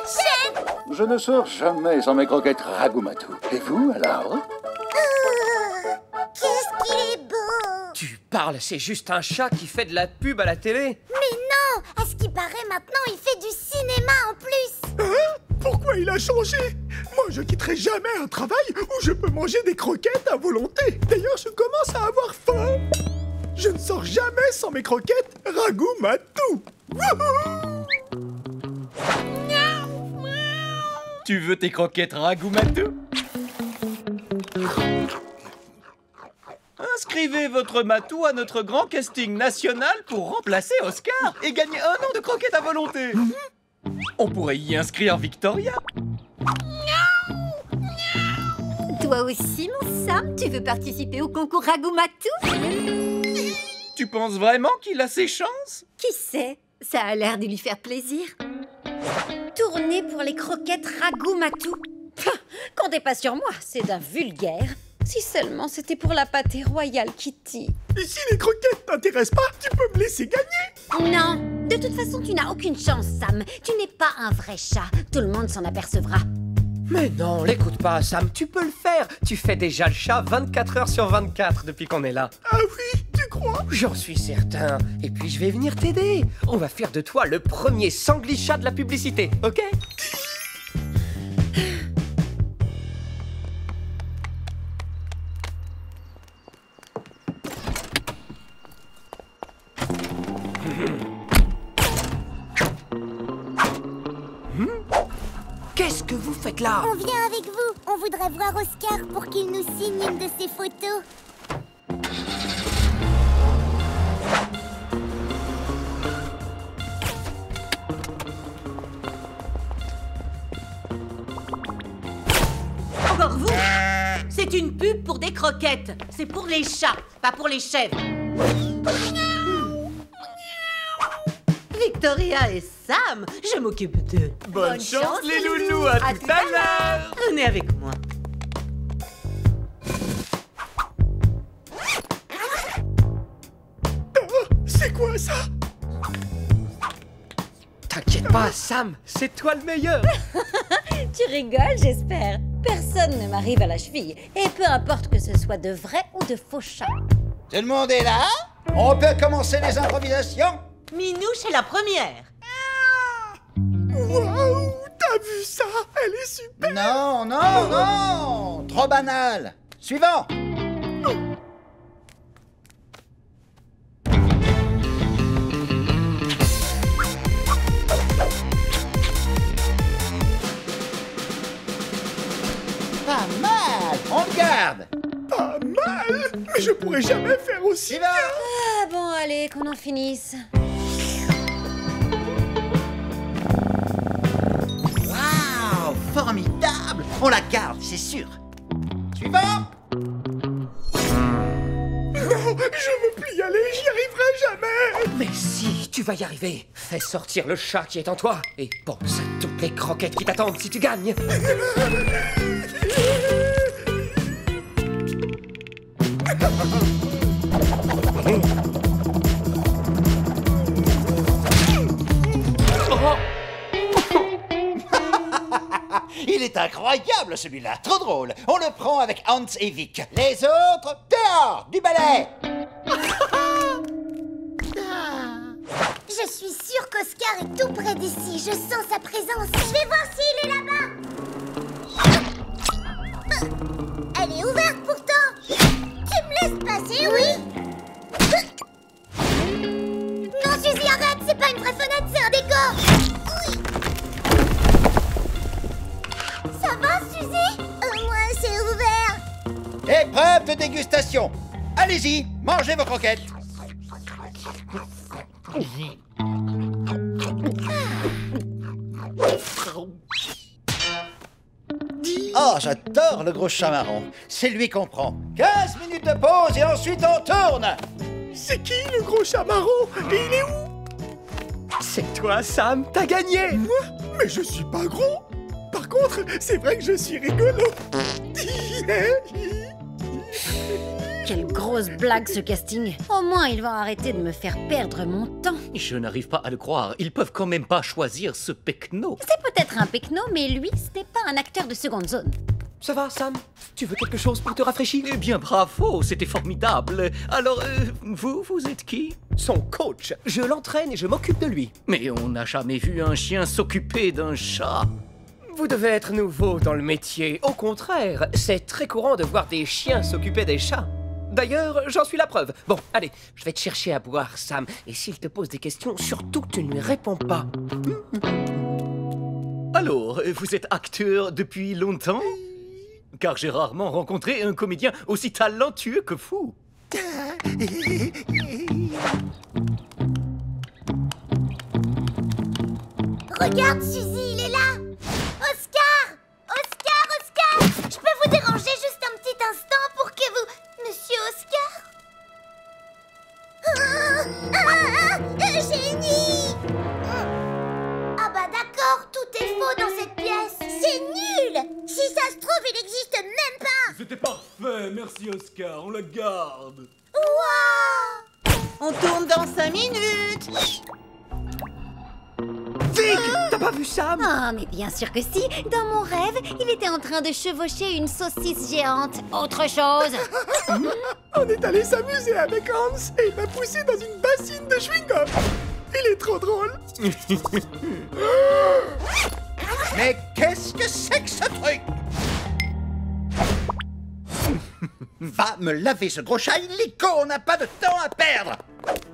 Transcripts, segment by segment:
prochaine! Je ne sors jamais sans mes croquettes Ragoumatu. Et vous, alors? Qu'est-ce qu'il est beau! Tu parles, c'est juste un chat qui fait de la pub à la télé. Mais non! À ce qui paraît, maintenant, il fait du cinéma en plus! Hein? Pourquoi il a changé? Moi, je quitterai jamais un travail où je peux manger des croquettes à volonté. D'ailleurs, je commence à avoir faim. Je ne sors jamais sans mes croquettes Ragoumatu. Tu veux tes croquettes Ragoumatu? Inscrivez votre matou à notre grand casting national pour remplacer Oscar et gagner 1 an de croquettes à volonté. On pourrait y inscrire Victoria. Toi aussi, mon Sam, tu veux participer au concours Ragoumatu? Tu penses vraiment qu'il a ses chances? Qui sait? Ça a l'air de lui faire plaisir. Tourner pour les croquettes Ragoumatu. Comptez pas sur moi, c'est d'un vulgaire. Si seulement c'était pour la pâtée royale Kitty. Et si les croquettes t'intéressent pas, tu peux me laisser gagner. Non, de toute façon, tu n'as aucune chance, Sam. Tu n'es pas un vrai chat. Tout le monde s'en apercevra. Mais non, l'écoute pas, Sam, tu peux le faire. Tu fais déjà le chat 24 heures sur 24 depuis qu'on est là. Ah oui, tu crois? J'en suis certain. Et puis je vais venir t'aider. On va faire de toi le premier sanglichat de la publicité, ok? Qu'est-ce que vous faites là? On vient avec vous. On voudrait voir Oscar pour qu'il nous signe une de ses photos. Encore vous? C'est une pub pour des croquettes. C'est pour les chats, pas pour les chèvres. Victoria et Sam, je m'occupe d'eux. Bonne chance les loulous, à tout à l'heure. Venez avec moi. C'est quoi ça? T'inquiète pas, Sam, c'est toi le meilleur. Tu rigoles, j'espère. Personne ne m'arrive à la cheville. Et peu importe que ce soit de vrais ou de faux chats. Tout le monde est là? On peut commencer les improvisations? Minouche est la première. Waouh! T'as vu ça? Elle est super! Non, non, non! Trop banal! Suivant! Pas mal! On le garde! Pas mal! Mais je pourrais jamais faire aussi Suivant! Ah bon, allez, qu'on en finisse. Waouh! Formidable! On la garde, c'est sûr! Suivant! Non, je veux plus y aller, j'y arriverai jamais! Mais si, tu vas y arriver. Fais sortir le chat qui est en toi et pense à toutes les croquettes qui t'attendent si tu gagnes. Il est incroyable celui-là, trop drôle. On le prend avec Hans et Vic. Les autres, dehors, du balai. Je suis sûre qu'Oscar est tout près d'ici. Je sens sa présence. Je vais voir s'il est là-bas. Elle est ouverte pourtant. Tu me laisses passer, oui? Non, Suzy, arrête. C'est pas une vraie fenêtre, c'est un décor. Oui. Ça va, Suzy? Moi, c'est ouvert. Épreuve de dégustation. Allez-y, mangez vos croquettes. Oh, j'adore le gros chat marron. C'est lui qu'on prend. 15 minutes de pause et ensuite on tourne. C'est qui le gros chat marron? Et il est où? C'est toi, Sam, t'as gagné. Moi? Mais je suis pas gros. Par contre, c'est vrai que je suis rigolo. Quelle grosse blague ce casting. Au moins, ils vont arrêter de me faire perdre mon temps. Je n'arrive pas à le croire. Ils peuvent quand même pas choisir ce pecno. C'est peut-être un pecno, mais lui, ce n'est pas un acteur de seconde zone. Ça va, Sam? Tu veux quelque chose pour te rafraîchir? Eh bien, bravo, c'était formidable. Alors, vous êtes qui? Son coach. Je l'entraîne et je m'occupe de lui. Mais on n'a jamais vu un chien s'occuper d'un chat. Vous devez être nouveau dans le métier. Au contraire, c'est très courant de voir des chiens s'occuper des chats. D'ailleurs, j'en suis la preuve. Bon, allez, je vais te chercher à boire, Sam. Et s'il te pose des questions, surtout que tu ne lui réponds pas. Alors, vous êtes acteur depuis longtemps? Car j'ai rarement rencontré un comédien aussi talentueux que vous. Regarde, Suzy, il est là. Oscar! Oscar! Je peux vous déranger juste un petit instant pour que vous... Monsieur Oscar? Génie! Ah bah d'accord, tout est faux dans cette pièce. C'est nul! Si ça se trouve, il n'existe même pas. C'était parfait, merci Oscar, on la garde. Waouh! On tourne dans 5 minutes. Vic, t'as pas vu Sam? Ah, mais bien sûr que si. Dans mon rêve, il était en train de chevaucher une saucisse géante. Autre chose. On est allé s'amuser avec Hans et il m'a poussé dans une bassine de chewing-gum. Il est trop drôle. Mais qu'est-ce que c'est que ce truc? Va me laver ce gros chat illico, on n'a pas de temps à perdre.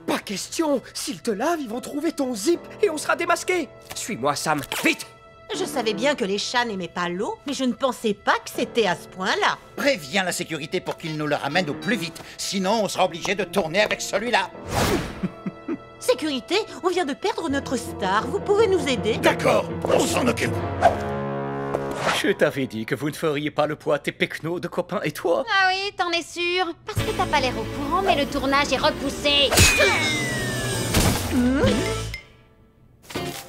Pas question. S'ils te lavent, ils vont trouver ton zip et on sera démasqués. Suis-moi, Sam. Vite! Je savais bien que les chats n'aimaient pas l'eau, mais je ne pensais pas que c'était à ce point-là. Préviens la sécurité pour qu'ils nous le ramènent au plus vite. Sinon, on sera obligé de tourner avec celui-là. Sécurité, on vient de perdre notre star. Vous pouvez nous aider? D'accord, on s'en occupe. Je t'avais dit que vous ne feriez pas le poids tes pecnos de copains et toi. Ah oui, t'en es sûr? Parce que t'as pas l'air au courant, mais le tournage est repoussé.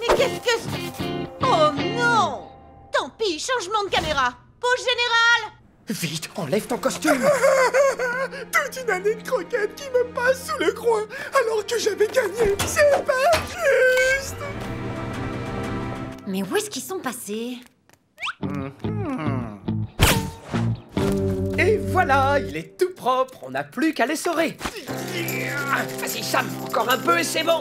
Mais qu'est-ce que c'est? Oh non! Tant pis, changement de caméra. Pause générale. Vite, enlève ton costume. Toute une année de croquettes qui me passe sous le groin alors que j'avais gagné. C'est pas juste. Mais où est-ce qu'ils sont passés? Et voilà, il est tout propre. On n'a plus qu'à l'essorer. Vas-y, Sam, encore un peu et c'est bon.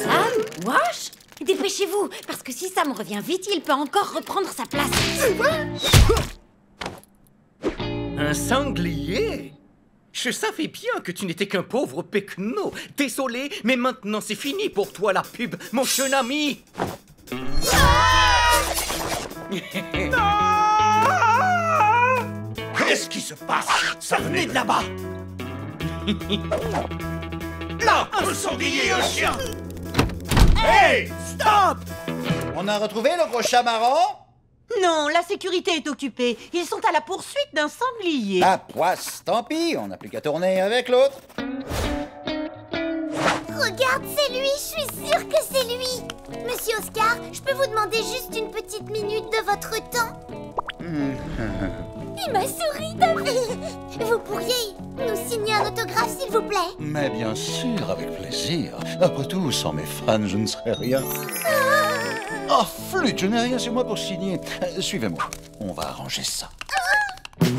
Sam? Wash? Dépêchez-vous, parce que si Sam revient vite, il peut encore reprendre sa place. C'est vrai? Un sanglier? Je savais bien que tu n'étais qu'un pauvre pecno. Désolé, mais maintenant c'est fini pour toi la pub, mon jeune ami. Qu'est-ce qui se passe? Ça venait de là-bas. Là, un sanglier et un chien. Hey, stop! On a retrouvé le gros chat marrant? Non, la sécurité est occupée. Ils sont à la poursuite d'un sanglier. Ah, poisse, tant pis, on n'a plus qu'à tourner avec l'autre. Regarde, c'est lui, je suis sûre que c'est lui. Monsieur Oscar, je peux vous demander juste une petite minute de votre temps? Il m'a souri, t'as vu? Vous pourriez nous signer un autographe, s'il vous plaît? Mais bien sûr, avec plaisir. Après tout, sans mes fans, je ne serais rien. Oh, flûte, je n'ai rien sur moi pour signer. Suivez-moi, on va arranger ça. Ils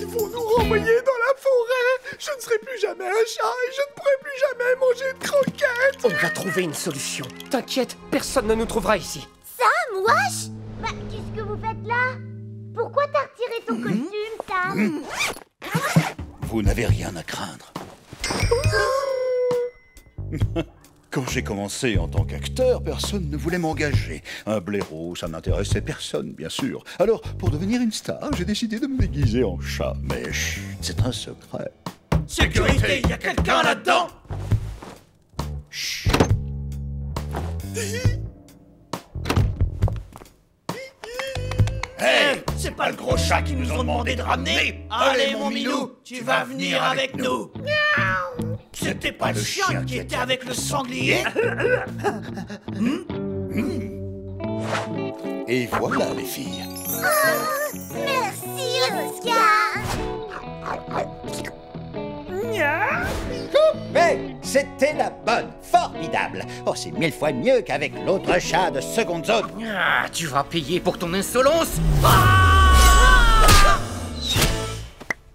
vont nous renvoyer dans la forêt. Je ne serai plus jamais un chat et je ne pourrai plus jamais manger de croquettes. On va trouver une solution. T'inquiète, personne ne nous trouvera ici. Sam, wesh! Bah, qu'est-ce que vous faites là? Pourquoi t'as retiré ton costume, Sam? Vous n'avez rien à craindre. Quand j'ai commencé en tant qu'acteur, personne ne voulait m'engager. Un blaireau, ça n'intéressait personne, bien sûr. Alors, pour devenir une star, j'ai décidé de me déguiser en chat. Mais chut, c'est un secret. Sécurité, il y a quelqu'un là-dedans? Chut. Hey, c'est pas le gros chat qui nous ont demandé de ramener? Allez, mon minou, tu vas venir avec nous. Miaou! C'était pas le chien qui était avec le sanglier? Et voilà, les filles. Oh, merci, Oscar. Mais c'était la bonne, formidable. Oh, c'est 1000 fois mieux qu'avec l'autre chat de seconde zone. Ah, tu vas payer pour ton insolence.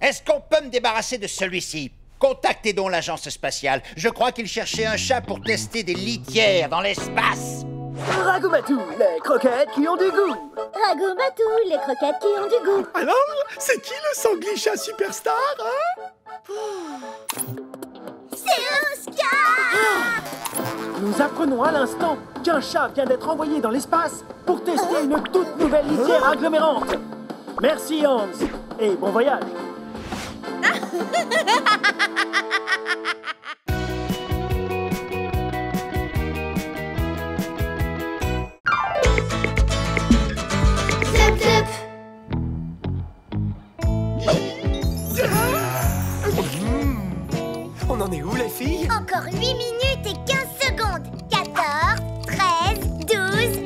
Est-ce qu'on peut me débarrasser de celui-ci? Contactez donc l'agence spatiale. Je crois qu'il cherchait un chat pour tester des litières dans l'espace. Ragoumatou, les croquettes qui ont du goût. Ragoumatou, les croquettes qui ont du goût. Alors, c'est qui le sanglier-chat superstar, hein? C'est Oscar! Nous apprenons à l'instant qu'un chat vient d'être envoyé dans l'espace pour tester une toute nouvelle litière agglomérante. Merci Hans, et bon voyage. Zep, zep. On en est où, les filles? Encore 8 minutes et 15 secondes. 14, 13, 12,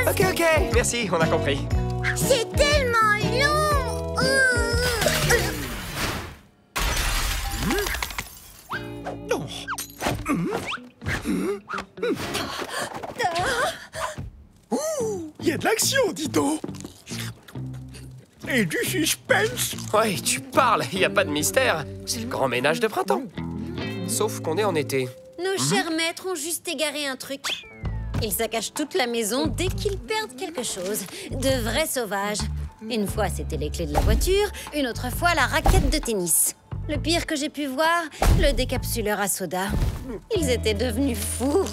11. Ok, merci, on a compris. C'est tellement long. Il y a de l'action, dis donc. Et du suspense. Ouais, tu parles, y a pas de mystère. C'est le grand ménage de printemps. Sauf qu'on est en été. Nos chers maîtres ont juste égaré un truc. Ils saccagent toute la maison dès qu'ils perdent quelque chose. De vrais sauvages. Une fois, c'était les clés de la voiture. Une autre fois, la raquette de tennis. Le pire que j'ai pu voir, le décapsuleur à soda. Ils étaient devenus fous.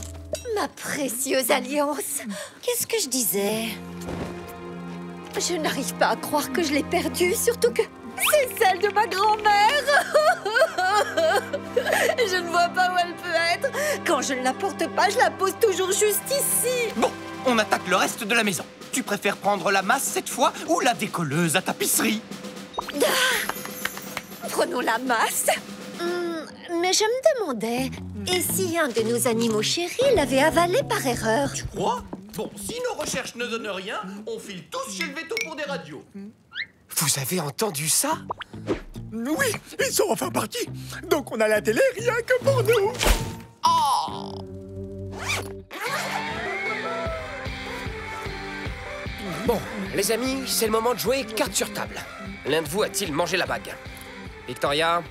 Ma précieuse alliance. Qu'est-ce que je disais? Je n'arrive pas à croire que je l'ai perdue, surtout que c'est celle de ma grand-mère. Je ne vois pas où elle peut être. Quand je ne la porte pas, je la pose toujours juste ici. Bon, on attaque le reste de la maison. Tu préfères prendre la masse cette fois ou la décolleuse à tapisserie? Prenons la masse. Mais je me demandais, et si un de nos animaux chéris l'avait avalé par erreur? Tu crois? Bon, si nos recherches ne donnent rien, on file tous chez le veto pour des radios. Vous avez entendu ça? Oui, ils sont enfin partis. Donc on a la télé rien que pour nous. Oh! Bon, les amis, c'est le moment de jouer carte sur table. L'un de vous a-t-il mangé la bague? Victoria?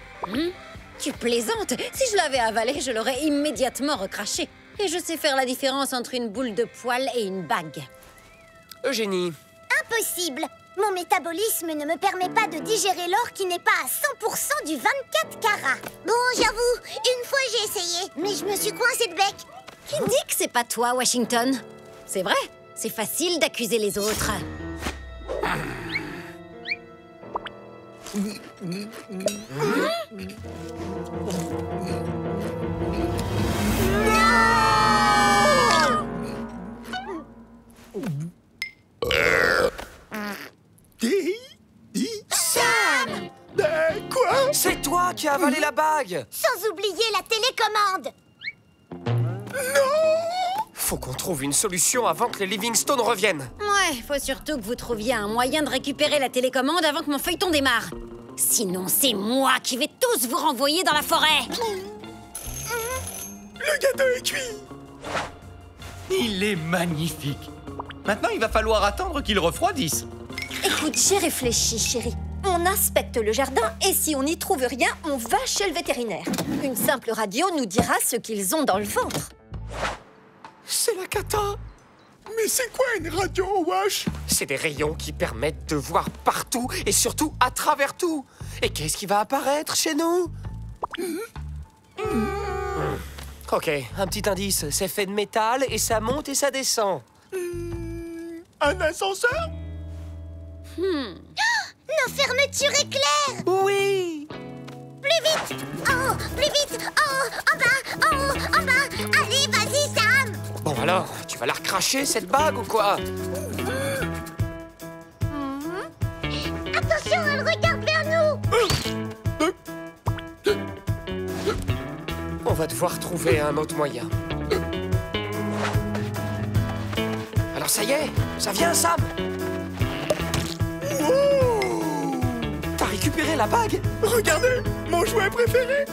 Tu plaisantes? Si je l'avais avalé, je l'aurais immédiatement recraché. Et je sais faire la différence entre une boule de poil et une bague. Eugénie? Impossible. Mon métabolisme ne me permet pas de digérer l'or qui n'est pas à 100% du 24 carats. Bon, j'avoue, une fois j'ai essayé, mais je me suis coincée de bec. Qui dit que c'est pas toi, Washington? C'est vrai, c'est facile d'accuser les autres. Sam! Quoi? C'est toi qui as avalé la bague! Sans oublier la télécommande. Faut qu'on trouve une solution avant que les Livingstone reviennent. Ouais, faut surtout que vous trouviez un moyen de récupérer la télécommande avant que mon feuilleton démarre. Sinon, c'est moi qui vais tous vous renvoyer dans la forêt. Le gâteau est cuit. Il est magnifique. Maintenant, il va falloir attendre qu'il refroidisse. Écoute, j'ai réfléchi, chérie. On inspecte le jardin et si on n'y trouve rien, on va chez le vétérinaire. Une simple radio nous dira ce qu'ils ont dans le ventre. C'est la cata! Mais c'est quoi une radio, Wash? C'est des rayons qui permettent de voir partout et surtout à travers tout. Et qu'est-ce qui va apparaître chez nous? Ok, un petit indice. C'est fait de métal et ça monte et ça descend. Un ascenseur? Nos fermetures éclairent. Oui! Plus vite. En haut, plus vite. En haut, en bas, en haut, en bas. Allez, vas-y, Sam. Bon alors, tu vas la recracher cette bague ou quoi? Attention, elle regarde vers nous. va devoir trouver un autre moyen. Alors ça y est, ça vient, Sam. T'as récupéré la bague? Regardez, mon jouet préféré.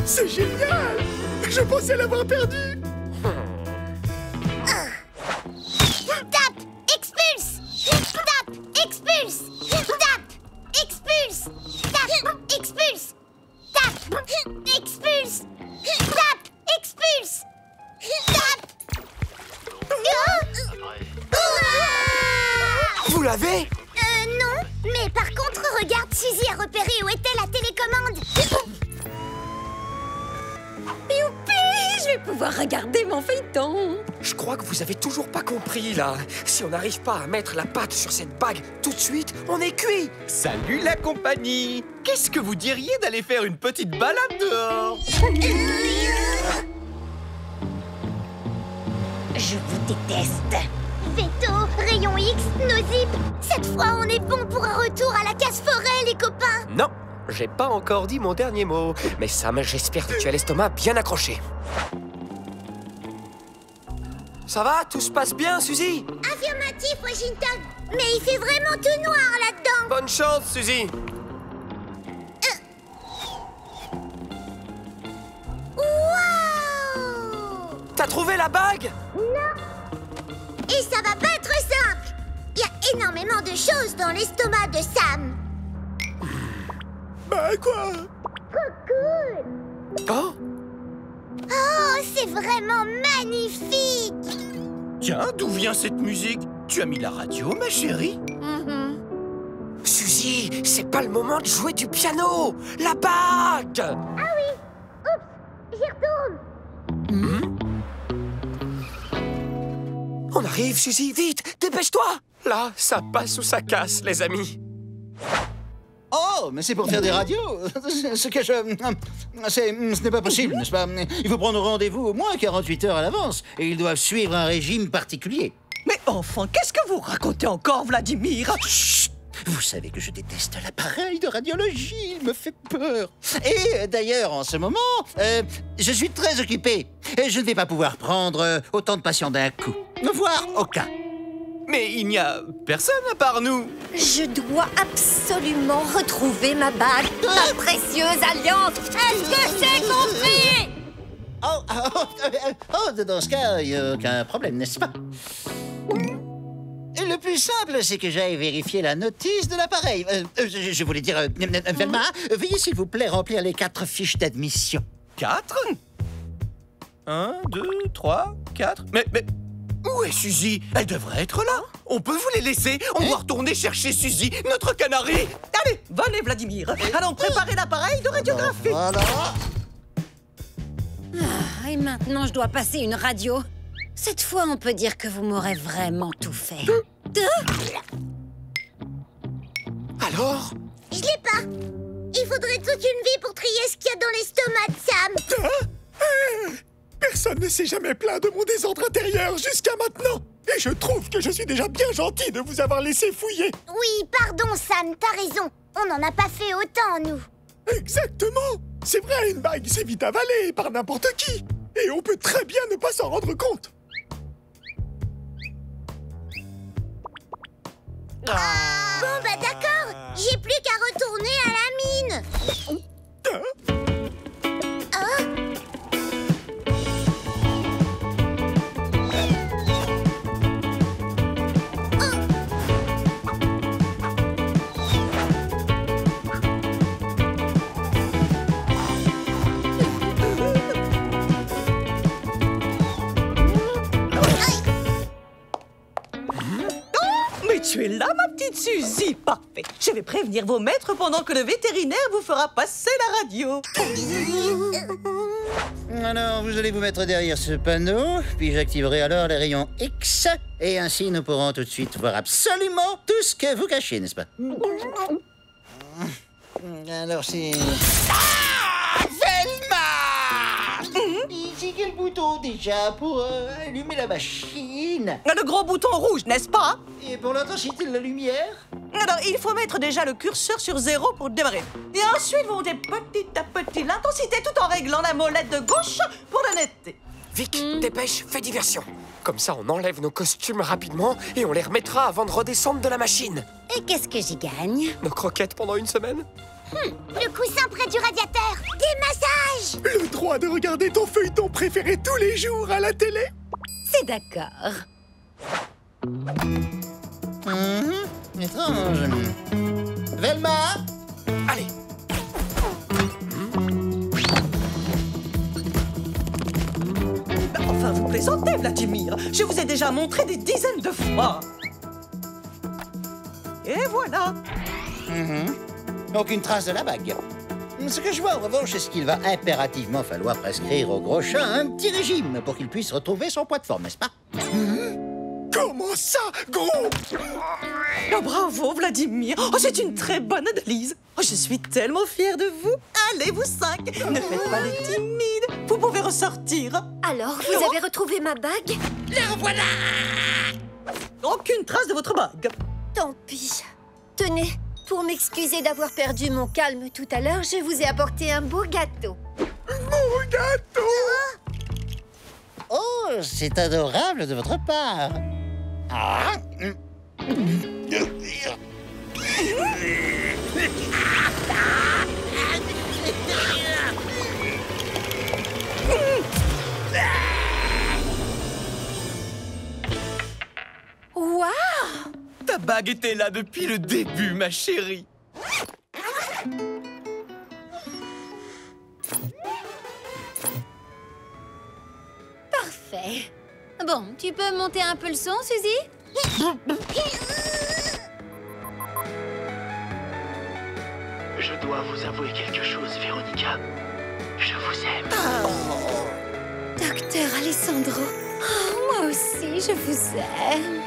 C'est génial. Je pensais l'avoir perdu. Tape, expulse. Tape, expulse. Tape, expulse. Tape, expulse. Tape, expulse. Tape, expulse. Tape. Vous l'avez? Non, mais par contre, regarde, Suzy a repéré où était la télécommande. Youpi! Je vais pouvoir regarder mon feuilleton. Je crois que vous avez toujours pas compris, là. Si on n'arrive pas à mettre la patte sur cette bague tout de suite, on est cuit. Salut la compagnie! Qu'est-ce que vous diriez d'aller faire une petite balade dehors? Je vous déteste. Veto, Rayon X, Nosip. Cette fois, on est bon pour un retour à la casse-forêt, les copains. Non, j'ai pas encore dit mon dernier mot. Mais Sam, j'espère que tu as l'estomac bien accroché. Ça va? Tout se passe bien, Suzy? Affirmatif, Washington. Mais il fait vraiment tout noir là-dedans. Bonne chance, Suzy. Wow! T'as trouvé la bague? Non. Et ça va pas être simple. Il y a énormément de choses dans l'estomac de Sam. Bah quoi? Cocoon. Oh? Oh, c'est vraiment magnifique. Tiens, d'où vient cette musique? Tu as mis la radio, ma chérie? Suzy, c'est pas le moment de jouer du piano. La bague! Ah oui. Oups, j'y retourne. On arrive, Suzy, vite, dépêche-toi! Là, ça passe ou ça casse, les amis. Oh, mais c'est pour faire des radios. Ce n'est pas possible, n'est-ce pas? Il faut prendre rendez-vous au moins 48 heures à l'avance. Et ils doivent suivre un régime particulier. Mais enfin, qu'est-ce que vous racontez encore, Vladimir? Chut! Vous savez que je déteste l'appareil de radiologie, il me fait peur. Et d'ailleurs, en ce moment, je suis très occupé. Et je ne vais pas pouvoir prendre autant de patients d'un coup. Voire aucun. Mais il n'y a personne à part nous. Je dois absolument retrouver ma bague, ma précieuse alliance. Est-ce que c'est compris? Dans ce cas, il n'y a aucun problème, n'est-ce pas? Le plus simple, c'est que j'aille vérifier la notice de l'appareil. Je voulais dire, Velma, veuillez s'il vous plaît remplir les 4 fiches d'admission. 4? 1, 2, 3, 4... Mais... Où est Suzy? Elle devrait être là. On peut vous les laisser? On doit retourner chercher Suzy, notre canari. Allez, venez, Vladimir. Allons préparer l'appareil de radiographie. Voilà. Et maintenant, je dois passer une radio. Cette fois, on peut dire que vous m'aurez vraiment tout fait. Alors? Je l'ai pas. Il faudrait toute une vie pour trier ce qu'il y a dans l'estomac de Sam. Personne ne s'est jamais plaint de mon désordre intérieur jusqu'à maintenant. Et je trouve que je suis déjà bien gentil de vous avoir laissé fouiller. Oui, pardon, Sam, t'as raison. On n'en a pas fait autant, nous. Exactement. C'est vrai, une bague, c'est vite avalé par n'importe qui. Et on peut très bien ne pas s'en rendre compte. Bon, bah d'accord. J'ai plus qu'à retourner à la mine. Tu es là, ma petite Suzy. Parfait. Je vais prévenir vos maîtres pendant que le vétérinaire vous fera passer la radio. Alors, vous allez vous mettre derrière ce panneau, puis j'activerai alors les rayons X, et ainsi nous pourrons tout de suite voir absolument tout ce que vous cachez, n'est-ce pas? Alors, c'est... Velma! C'est quel bouton déjà pour allumer la machine? Le gros bouton rouge, n'est-ce pas? Et pour l'intensité de la lumière? Alors, il faut mettre déjà le curseur sur 0 pour démarrer. Et ensuite, vous montez petit à petit l'intensité tout en réglant la molette de gauche pour la netteté. Vic, dépêche, fais diversion. Comme ça, on enlève nos costumes rapidement et on les remettra avant de redescendre de la machine. Et qu'est-ce que j'y gagne? Nos croquettes pendant une semaine? Le coussin près du radiateur. Des massages. Le droit de regarder ton feuilleton préféré tous les jours à la télé. C'est d'accord. Étrange. Velma! Allez. Enfin, vous plaisantez, Vladimir. Je vous ai déjà montré des dizaines de fois. Et voilà. Aucune trace de la bague. Ce que je vois en revanche, c'est ce qu'il va impérativement falloir prescrire au gros chat un petit régime pour qu'il puisse retrouver son poids de forme, n'est-ce pas? Comment ça, gros? Oh, bravo, Vladimir. Oh, c'est une très bonne analyse. Oh, je suis tellement fière de vous. Allez, vous 5, ne faites pas les timides. Vous pouvez ressortir. Alors, vous avez retrouvé ma bague? La voilà. Aucune trace de votre bague. Tant pis. Tenez, pour m'excuser d'avoir perdu mon calme tout à l'heure, je vous ai apporté un beau gâteau. Mon gâteau! Oh, c'est adorable de votre part. Ah. Waouh! Ta bague était là depuis le début, ma chérie. Parfait. Bon, tu peux monter un peu le son, Suzy? Je dois vous avouer quelque chose, Véronica. Je vous aime. Docteur Alessandro, oh, moi aussi, je vous aime.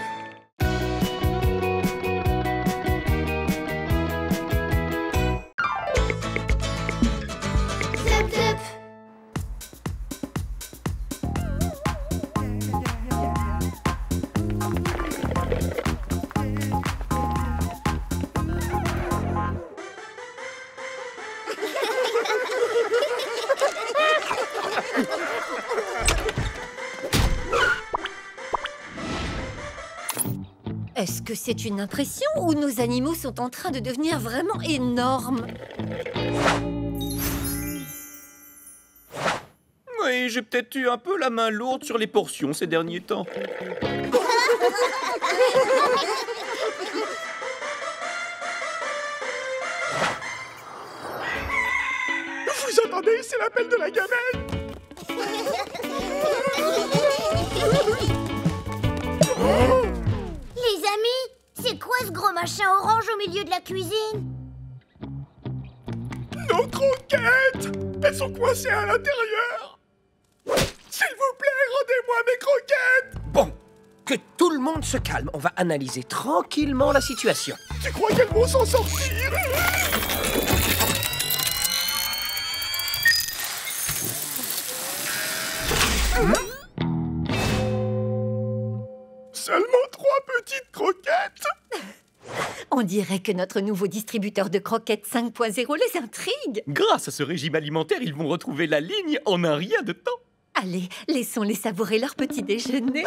Est-ce que c'est une impression ou nos animaux sont en train de devenir vraiment énormes? Oui, j'ai peut-être eu un peu la main lourde sur les portions ces derniers temps. Vous entendez? C'est l'appel de la gamelle. Les amis, c'est quoi ce gros machin orange au milieu de la cuisine? Nos croquettes! Elles sont coincées à l'intérieur! S'il vous plaît, rendez-moi mes croquettes! Bon, que tout le monde se calme. On va analyser tranquillement la situation. Tu crois qu'elles vont s'en sortir? Seulement 3 petites croquettes? On dirait que notre nouveau distributeur de croquettes 5.0 les intrigue. Grâce à ce régime alimentaire, ils vont retrouver la ligne en un rien de temps. Allez, laissons-les savourer leur petit déjeuner.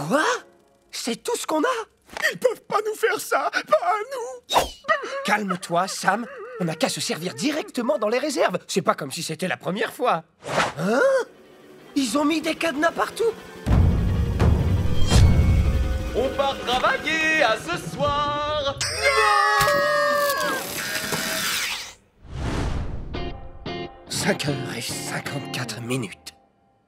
Quoi? C'est tout ce qu'on a? Ils peuvent pas nous faire ça, pas à nous. Calme-toi, Sam. On n'a qu'à se servir directement dans les réserves. C'est pas comme si c'était la première fois. Hein? Ils ont mis des cadenas partout. On part travailler à ce soir. Non! 5h54.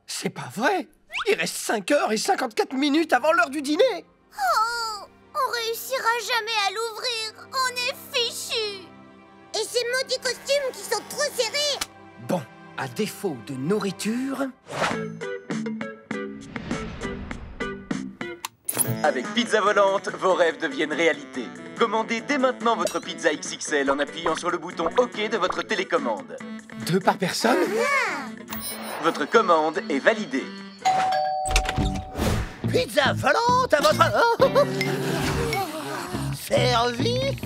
C'est pas vrai. Il reste 5h54 avant l'heure du dîner. Oh, on réussira jamais à l'ouvrir. On est fichus. Et ces maudits costumes qui sont trop serrés. Bon, à défaut de nourriture... Avec Pizza Volante, vos rêves deviennent réalité. Commandez dès maintenant votre pizza XXL en appuyant sur le bouton OK de votre télécommande. 2 par personne? Votre commande est validée. Pizza Volante à votre... fer vif.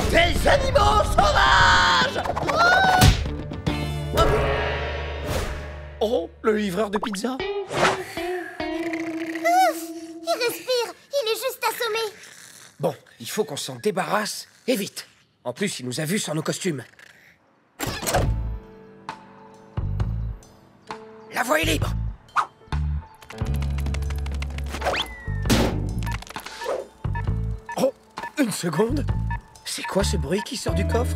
Des animaux sauvages! Oh, le livreur de pizza. Il respire, il est juste assommé. Bon, il faut qu'on s'en débarrasse, et vite. En plus, il nous a vus sans nos costumes. La voie est libre. Oh, une seconde. C'est quoi ce bruit qui sort du coffre?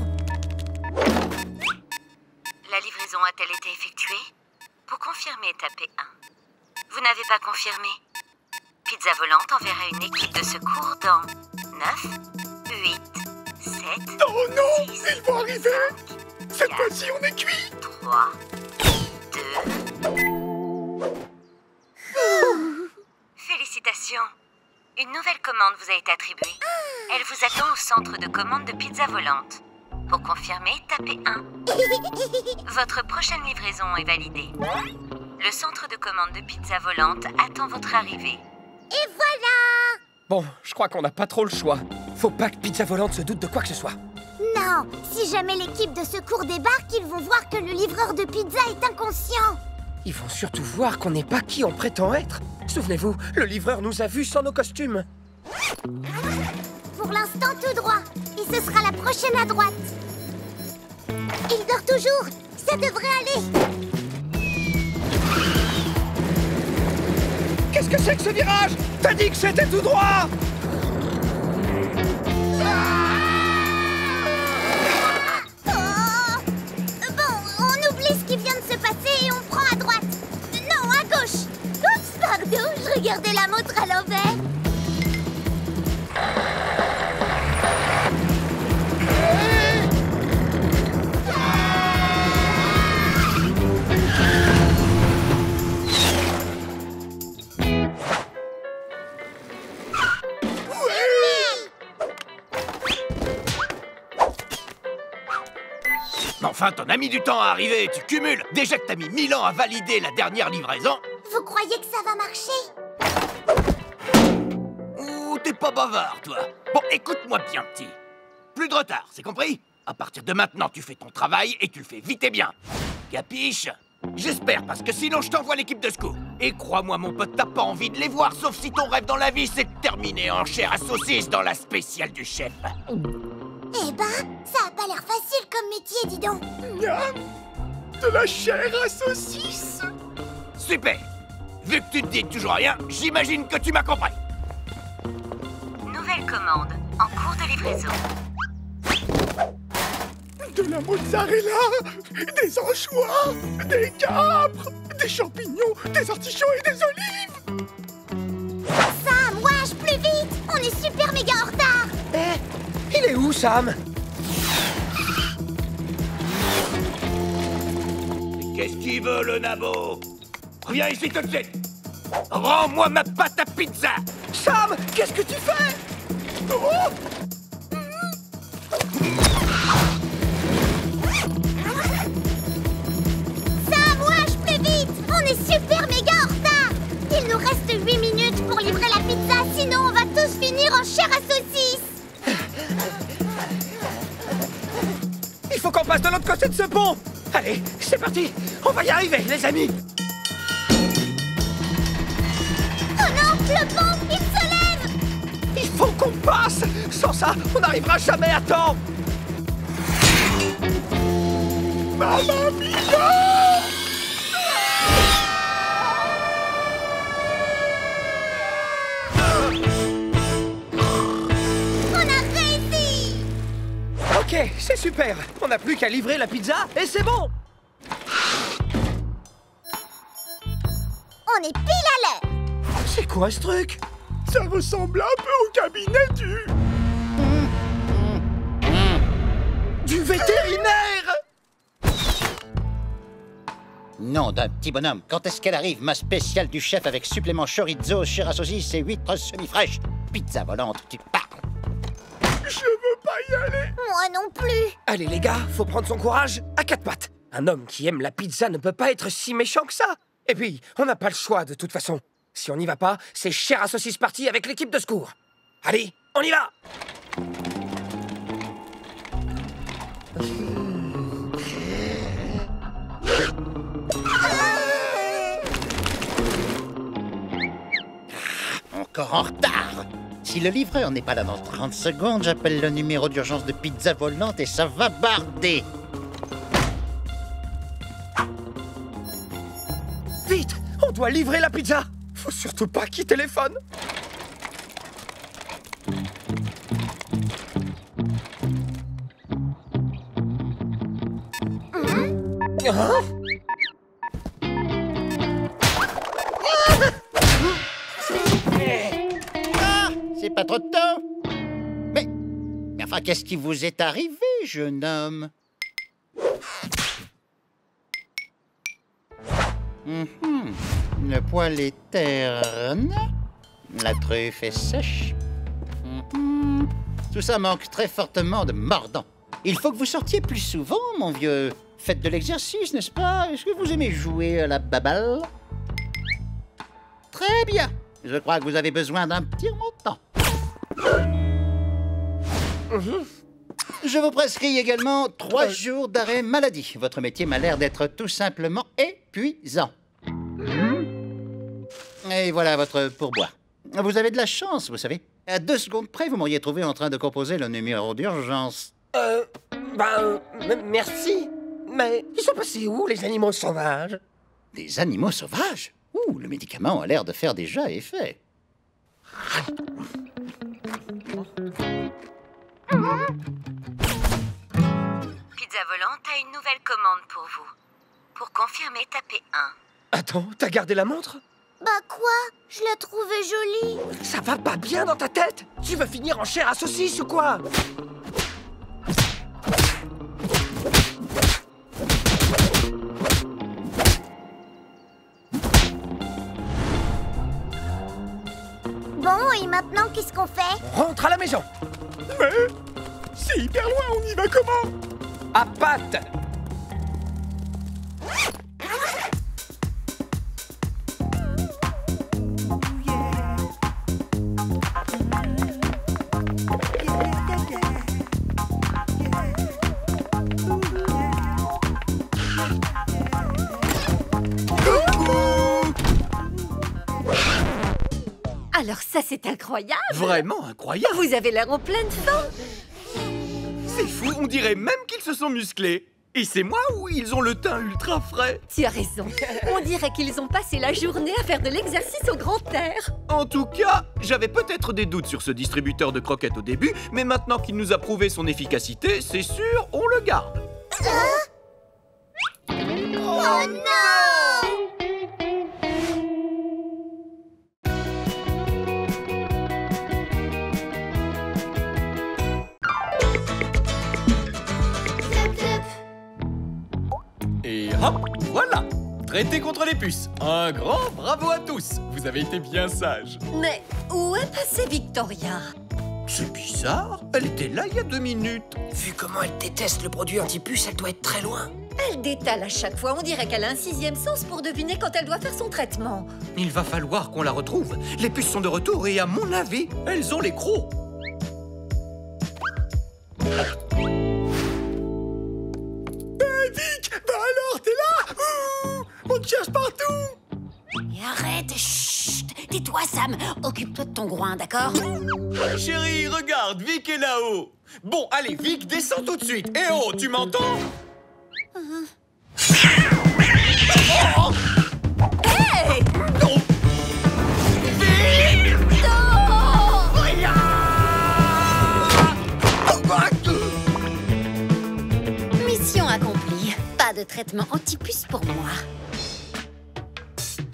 La livraison a-t-elle été effectuée? Pour confirmer, tapez 1. Vous n'avez pas confirmé? Pizza Volante enverra une équipe de secours dans 9, 8, 7... Oh non, 6, ils vont arriver. 5, Cette 4, fois-ci, on est cuit. 3, 2... Félicitations. Une nouvelle commande vous a été attribuée. Elle vous attend au centre de commande de Pizza Volante. Pour confirmer, tapez 1. Votre prochaine livraison est validée. Le centre de commande de Pizza Volante attend votre arrivée. Et voilà! Bon, je crois qu'on n'a pas trop le choix. Faut pas que Pizza Volante se doute de quoi que ce soit. Non, si jamais l'équipe de secours débarque, ils vont voir que le livreur de pizza est inconscient. Ils vont surtout voir qu'on n'est pas qui on prétend être. Souvenez-vous, le livreur nous a vus sans nos costumes. Pour l'instant, tout droit. Et ce sera la prochaine à droite. Il dort toujours. Ça devrait aller. Qu'est-ce que c'est que ce virage? T'as dit que c'était tout droit! Bon, on oublie ce qui vient de se passer et on prend à droite. Non, à gauche. Oups, pardon, je regardais la montre à l'envers. Enfin, t'en as mis du temps à arriver, tu cumules. Déjà que t'as mis 1000 ans à valider la dernière livraison. Vous croyez que ça va marcher? Ouh, t'es pas bavard, toi. Bon, écoute-moi bien, petit. Plus de retard, c'est compris? À partir de maintenant, tu fais ton travail et tu le fais vite et bien. Capiche? J'espère, parce que sinon je t'envoie l'équipe de secours. Et crois-moi, mon pote, t'as pas envie de les voir, sauf si ton rêve dans la vie, c'est de terminer en chair à saucisse dans la spéciale du chef. Eh ben, ça a pas l'air facile comme métier, dis donc. Miam, de la chair à saucisse. Super. Vu que tu te dis toujours rien, j'imagine que tu m'as compris. Nouvelle commande, en cours de livraison. De la mozzarella, des anchois, des capres, des champignons, des artichauts et des olives. Sam, wesh, plus vite. On est super méga en retard. Il est où, Sam? Qu'est-ce qu'il veut, le nabo? Reviens ici tout de suite. Rends-moi ma pâte à pizza. Sam, qu'est-ce que tu fais? Oh! Sam, wesh, plus vite. On est super méga en retard. Il nous reste 8 minutes pour livrer la pizza, sinon on va tous finir en chair à saucisse. Il faut qu'on passe de l'autre côté de ce pont. Allez, c'est parti. On va y arriver, les amis. Oh non, le pont, il se lève. Il faut qu'on passe. Sans ça, on n'arrivera jamais à temps. Mamma mia! Ok, c'est super. On n'a plus qu'à livrer la pizza et c'est bon. On est pile à l'heure. C'est quoi ce truc? Ça ressemble un peu au cabinet du vétérinaire. Nom d'un petit bonhomme. Quand est-ce qu'elle arrive, ma spéciale du chef avec supplément chorizo, chair à saucisse et huîtres semi-fraîches? Pizza volante, tu parles. Je veux pas y aller. Moi non plus. Allez les gars, faut prendre son courage à quatre pattes. Un homme qui aime la pizza ne peut pas être si méchant que ça. Et puis, on n'a pas le choix de toute façon. Si on n'y va pas, c'est chair à saucisse partie avec l'équipe de secours. Allez, on y va! Encore en retard. Si le livreur n'est pas là dans 30 secondes, j'appelle le numéro d'urgence de Pizza Volante et ça va barder. Vite! On doit livrer la pizza! Faut surtout pas qu'il téléphone! Hein? Ah! C'est pas trop tôt? Mais enfin, qu'est-ce qui vous est arrivé, jeune homme? Le poil est terne, la truffe est sèche. Tout ça manque très fortement de mordant. Il faut que vous sortiez plus souvent, mon vieux. Faites de l'exercice, n'est-ce pas? Est-ce que vous aimez jouer à la baballe? Très bien. Je crois que vous avez besoin d'un petit remontant. Je vous prescris également 3 jours d'arrêt maladie. Votre métier m'a l'air d'être tout simplement épuisant. Et voilà votre pourboire. Vous avez de la chance, vous savez. À 2 secondes près, vous m'auriez trouvé en train de composer le numéro d'urgence. Merci. Mais ils sont passés où, les animaux sauvages? Des animaux sauvages? Ouh, le médicament a l'air de faire déjà effet. Pizza Volante a une nouvelle commande pour vous. Pour confirmer, tapez 1. Attends, t'as gardé la montre? Bah quoi? Je la trouvais jolie. Ça va pas bien dans ta tête? Tu veux finir en chair à saucisse ou quoi? Bon, et maintenant, qu'est-ce qu'on fait? On rentre à la maison. Mais c'est hyper loin, on y va comment? À pattes. Alors ça, c'est incroyable! Vraiment incroyable! Vous avez l'air en pleine forme! C'est fou, on dirait même qu'ils se sont musclés. Et c'est moi ou ils ont le teint ultra frais? Tu as raison. On dirait qu'ils ont passé la journée à faire de l'exercice au grand air. En tout cas, j'avais peut-être des doutes sur ce distributeur de croquettes au début, mais maintenant qu'il nous a prouvé son efficacité, c'est sûr, on le garde. Oh non! Et hop, voilà! Traité contre les puces. Un grand bravo à tous. Vous avez été bien sages. Mais où est passée Victoria? C'est bizarre, elle était là il y a 2 minutes. Vu comment elle déteste le produit anti-puce, elle doit être très loin. Elle détale à chaque fois. On dirait qu'elle a un 6e sens pour deviner quand elle doit faire son traitement. Il va falloir qu'on la retrouve. Les puces sont de retour et à mon avis, elles ont les crocs. Vic, bah alors, t'es là? On te cherche partout. Et arrête, chut. Tais-toi, Sam. Occupe-toi de ton groin, d'accord? Chérie, regarde, Vic est là-haut. Bon, allez, Vic, descends tout de suite. Eh oh, tu m'entends? Hey! Non! Vic! Mission accomplie. Pas de traitement anti-puce pour moi.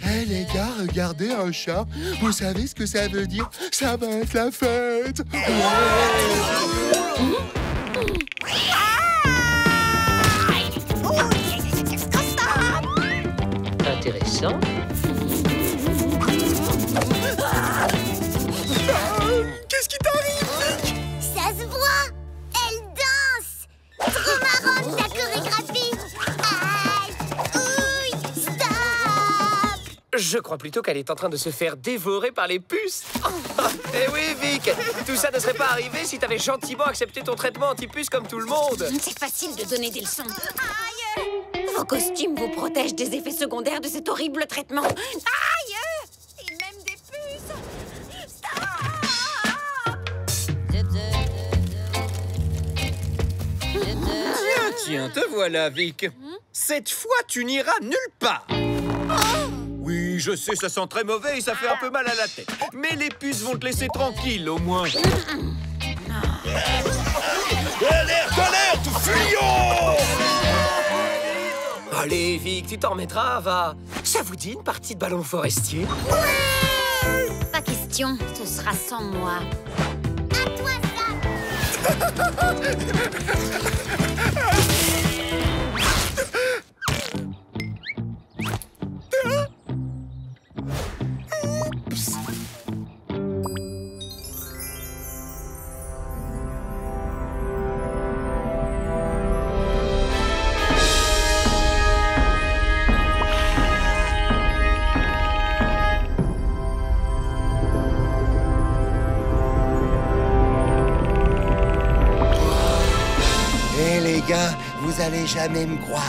Hé les gars, regardez un chat. Vous savez ce que ça veut dire? Ça va être la fête. Intéressant. Qu'est-ce qui t'arrive, Vic? Ça se voit! Elle danse! Trop marrante ta chorégraphie! Ah! Je crois plutôt qu'elle est en train de se faire dévorer par les puces. Eh oui, Vic, tout ça ne serait pas arrivé si t'avais gentiment accepté ton traitement anti-puce comme tout le monde. C'est facile de donner des leçons. Vos costumes vous protègent des effets secondaires de cet horrible traitement. Aïe! Et même des puces. Tiens, te voilà, Vic. Cette fois, tu n'iras nulle part. Oui, je sais, ça sent très mauvais et ça fait un peu mal à la tête. Mais les puces vont te laisser tranquille, au moins. Alerte, fuyons! Allez, Vic, tu t'en remettras, va. Ça vous dit une partie de ballon forestier? Pas question, ce sera sans moi. À toi, Les gars, vous allez jamais me croire.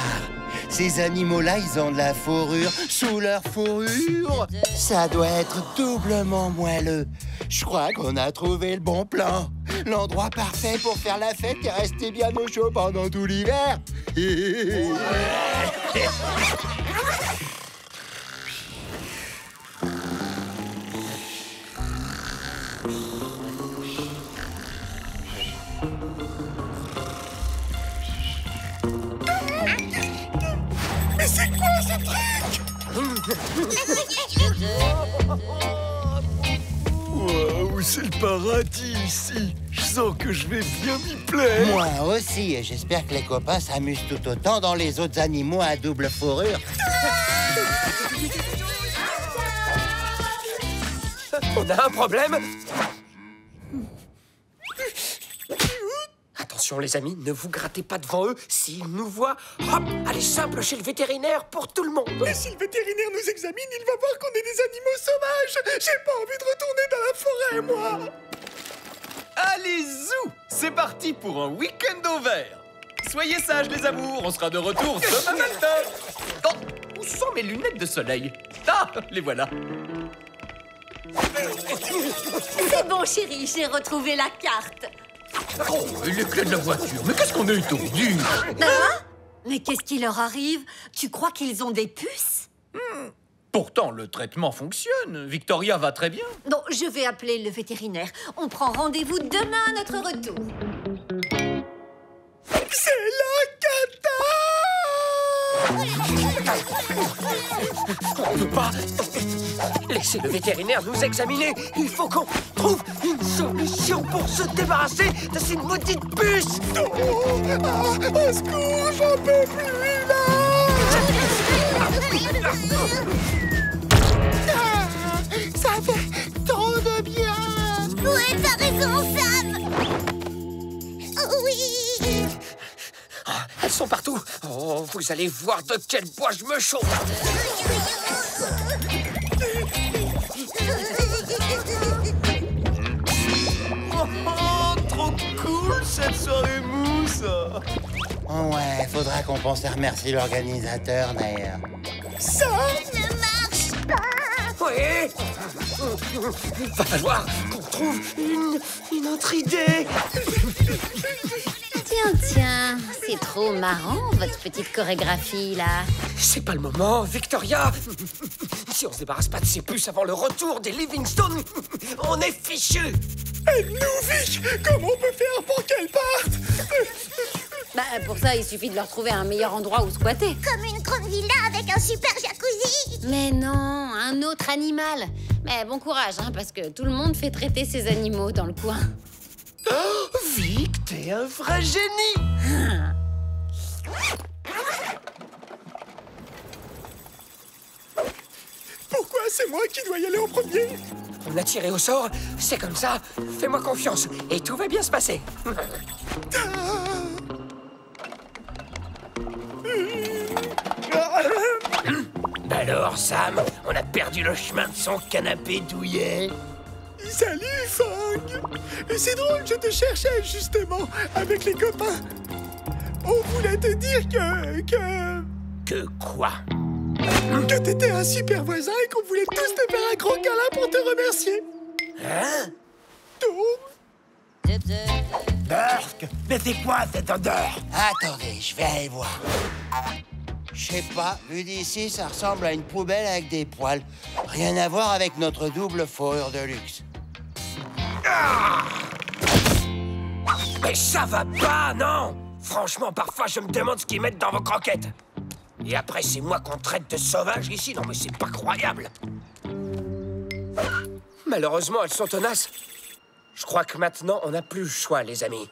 Ces animaux-là, ils ont de la fourrure sous leur fourrure. Ça doit être doublement moelleux. Je crois qu'on a trouvé le bon plan. L'endroit parfait pour faire la fête et rester bien au chaud pendant tout l'hiver. Mais c'est quoi ce truc? Waouh, c'est le paradis ici. Je sens que je vais bien m'y plaire. Moi aussi, et j'espère que les copains s'amusent tout autant dans les autres animaux à double fourrure. On a un problème. Attention les amis, ne vous grattez pas devant eux. S'ils nous voient, hop, allez simple chez le vétérinaire pour tout le monde. Mais si le vétérinaire nous examine, il va voir qu'on est des animaux sauvages. J'ai pas envie de retourner dans la forêt, moi. Allez, zou! C'est parti pour un week-end au vert. Soyez sages, les amours, on sera de retour demain matin. Oh, où sont mes lunettes de soleil? Ah, les voilà. C'est bon, chérie, j'ai retrouvé la carte. Oh, les clés de la voiture, mais qu'est-ce qu'on a étourdi? Hein? Mais qu'est-ce qui leur arrive? Tu crois qu'ils ont des puces? Pourtant, le traitement fonctionne. Victoria va très bien. Non, je vais appeler le vétérinaire. On prend rendez-vous demain à notre retour. C'est la cata! On ne peut pas laisser le vétérinaire nous examiner. Il faut qu'on trouve une solution pour se débarrasser de ces maudites puces. Oh, au secours, j'en peux plus, là! Ça fait trop de bien. Ouais, t'as raison, Sam. Oh, oui. Ah, elles sont partout. Oh, vous allez voir de quel bois je me chauffe. Oh, trop cool cette soirée mousse. Oh ouais, faudra qu'on pense à remercier l'organisateur d'ailleurs. Ça ne marche pas. Oui. Va falloir qu'on trouve une autre idée. Tiens, c'est trop marrant, votre petite chorégraphie, là. C'est pas le moment, Victoria. Si on se débarrasse pas de ces puces avant le retour des Livingstone, on est fichus. Aide-nous, Vic! Comment on peut faire pour qu'elle parte? Bah, pour ça, il suffit de leur trouver un meilleur endroit où squatter. Comme une grande villa avec un super jacuzzi. Mais non, un autre animal. Mais bon courage, hein, parce que tout le monde fait traiter ses animaux dans le coin. Oh, Vic, t'es un vrai génie. Pourquoi c'est moi qui dois y aller en premier? On a tiré au sort, c'est comme ça. Fais-moi confiance et tout va bien se passer. Ben Alors, Sam, on a perdu le chemin de son canapé douillet. Salut, Fang. Et c'est drôle, je te cherchais, justement, avec les copains. On voulait te dire Que quoi? Que t'étais un super voisin et qu'on voulait tous te faire un gros câlin pour te remercier. Hein? Burk, mais c'est quoi cette odeur? Attendez, je vais aller voir. Je sais pas, vu d'ici, ça ressemble à une poubelle avec des poils. Rien à voir avec notre double fourrure de luxe. Mais ça va pas, non? Franchement, parfois, je me demande ce qu'ils mettent dans vos croquettes. Et après, c'est moi qu'on traite de sauvage ici? Non, mais c'est pas croyable. Malheureusement, elles sont tenaces. Je crois que maintenant, on n'a plus le choix, les amis.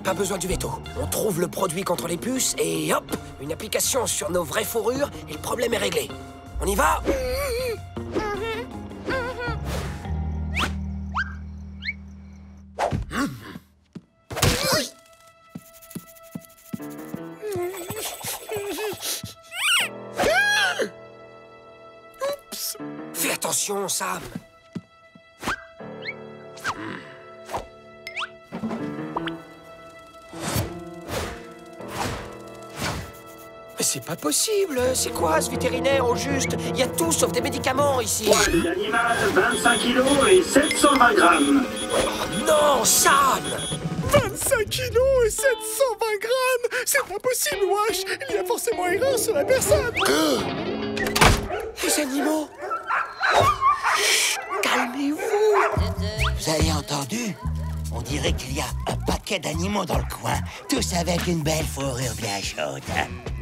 Pas besoin du veto. On trouve le produit contre les puces et hop, une application sur nos vraies fourrures et le problème est réglé. On y va? Oups. Fais attention, Sam. Mais c'est pas possible. C'est quoi ce vétérinaire au juste? Il y a tout sauf des médicaments ici. L'animal, 25 kilos et 720 grammes. Oh non, Sam! 25 kilos et 720 grammes! C'est pas possible, wesh! Il y a forcément erreur sur la personne! Les animaux! Calmez-vous! Vous avez entendu? On dirait qu'il y a un paquet d'animaux dans le coin, tous avec une belle fourrure bien chaude.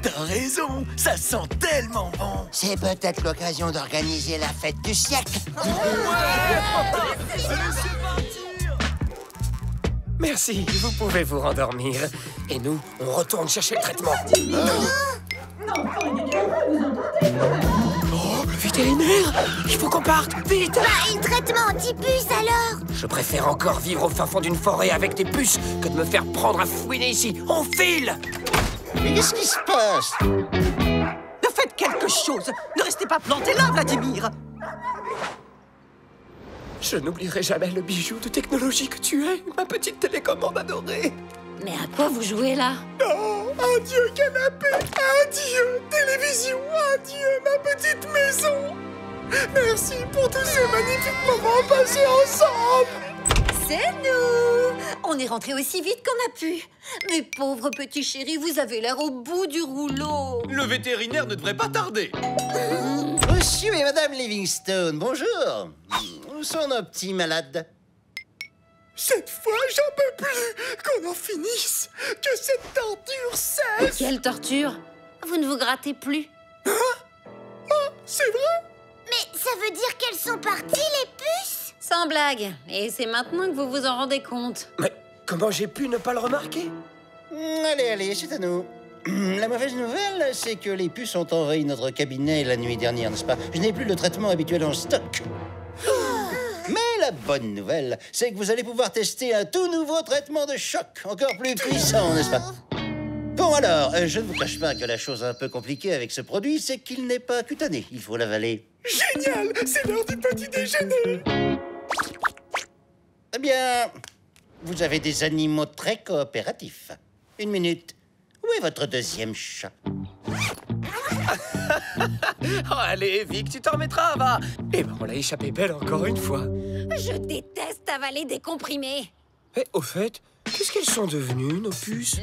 T'as raison, ça sent tellement bon. C'est peut-être l'occasion d'organiser la fête du siècle. Merci, vous pouvez vous rendormir. Et nous, on retourne chercher le traitement. Oh, le vétérinaire! Il faut qu'on parte, vite! Bah, et traitement anti-puce alors? Je préfère encore vivre au fin fond d'une forêt avec des puces que de me faire prendre à fouiner ici. On file! Mais qu'est-ce qui se passe? Faites quelque chose! Ne restez pas planté là, Vladimir! Je n'oublierai jamais le bijou de technologie que tu es, ma petite télécommande adorée. Mais à quoi vous jouez là? Oh, adieu canapé, adieu télévision, adieu ma petite maison. Merci pour tous ces magnifiques moments passés ensemble. C'est nous! On est rentrés aussi vite qu'on a pu. Mais pauvre petit chéri, vous avez l'air au bout du rouleau. Le vétérinaire ne devrait pas tarder. Monsieur et Madame Livingstone, bonjour. Où sont nos petits malades? Cette fois, j'en peux plus. Qu'on en finisse. Que cette torture cesse. Quelle torture? Vous ne vous grattez plus. Hein? Oh, c'est vrai? Mais ça veut dire qu'elles sont parties, les puces? Sans blague. Et c'est maintenant que vous vous en rendez compte. Mais comment j'ai pu ne pas le remarquer? Allez, c'est à nous. La mauvaise nouvelle, c'est que les puces ont envahi notre cabinet la nuit dernière, n'est-ce pas? Je n'ai plus le traitement habituel en stock. Mais la bonne nouvelle, c'est que vous allez pouvoir tester un tout nouveau traitement de choc, encore plus puissant, n'est-ce pas? Bon alors, je ne vous cache pas que la chose un peu compliquée avec ce produit, c'est qu'il n'est pas cutané. Il faut l'avaler. Génial! C'est l'heure du petit déjeuner. Eh bien, vous avez des animaux très coopératifs. Une minute. Où est votre deuxième chat? Oh, allez, Vic, tu t'en remettras, va. Eh ben, on l'a échappé belle encore une fois. Je déteste avaler des comprimés. Eh, au fait, qu'est-ce qu'elles sont devenues, nos puces?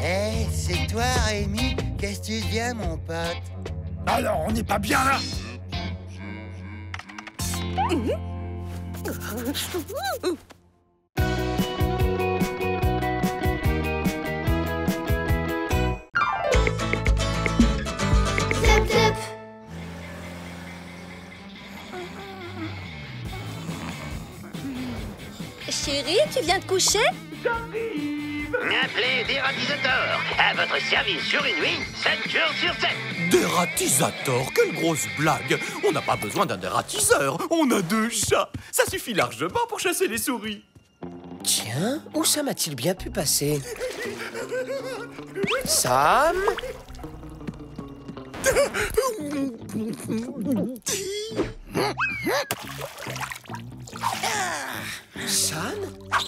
Eh, c'est toi, Rémi? Qu'est-ce que tu deviens, mon pote? Alors, on n'est pas bien là. Chérie, tu viens de coucher? Appelez Dératisator, à votre service sur une nuit, 7 jours sur 7. Dératisator, quelle grosse blague! On n'a pas besoin d'un dératiseur, on a 2 chats. Ça suffit largement pour chasser les souris. Tiens, où ça m'a-t-il bien pu passer? Sam? Sam?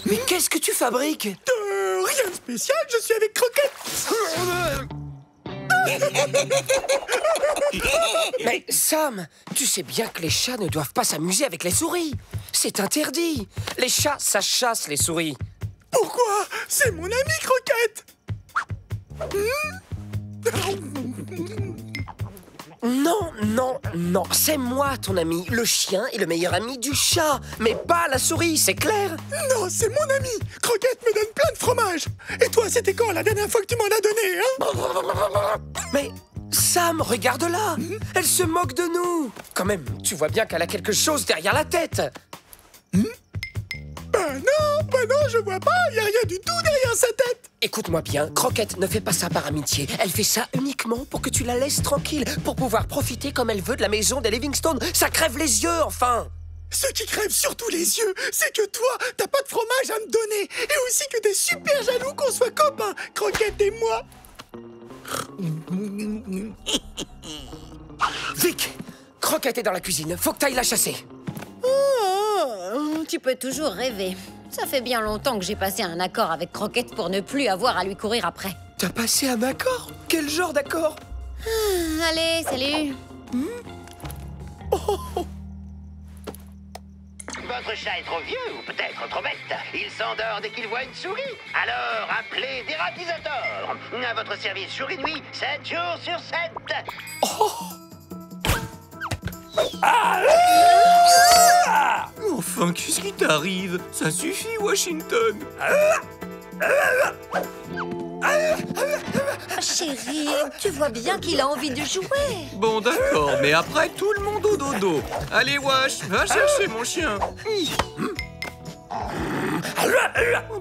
Mais qu'est-ce que tu fabriques? Rien de spécial, je suis avec Croquette. Mais Sam, tu sais bien que les chats ne doivent pas s'amuser avec les souris. C'est interdit. Les chats, ça chasse les souris. Pourquoi? C'est mon ami Croquette. Non, non, non, c'est moi ton ami. Le chien est le meilleur ami du chat, mais pas la souris, c'est clair? Non, c'est mon ami. Croquette me donne plein de fromage. Et toi, c'était quand la dernière fois que tu m'en as donné, hein? Mais Sam, regarde-la. Elle se moque de nous. Quand même, tu vois bien qu'elle a quelque chose derrière la tête. Ben non, je vois pas. Y a rien du tout derrière sa tête. Écoute-moi bien, Croquette ne fait pas ça par amitié. Elle fait ça uniquement pour que tu la laisses tranquille, pour pouvoir profiter comme elle veut de la maison des Livingstone. Ça crève les yeux, enfin. Ce qui crève surtout les yeux, c'est que toi, t'as pas de fromage à me donner. Et aussi que t'es super jaloux qu'on soit copains, Croquette et moi. Vic, Croquette est dans la cuisine. Faut que t'ailles la chasser. Oh, tu peux toujours rêver. Ça fait bien longtemps que j'ai passé un accord avec Croquette pour ne plus avoir à lui courir après. T'as passé un accord? Quel genre d'accord? Allez, salut. Votre chat est trop vieux ou peut-être trop bête. Il s'endort dès qu'il voit une souris. Alors appelez Dératisator. À votre service jour et nuit, 7 jours sur 7. Enfin, qu'est-ce qui t'arrive? Ça suffit, Washington. Chérie, tu vois bien qu'il a envie de jouer. Bon, d'accord, mais après, tout le monde au dodo. Allez, Wash, va chercher mon chien.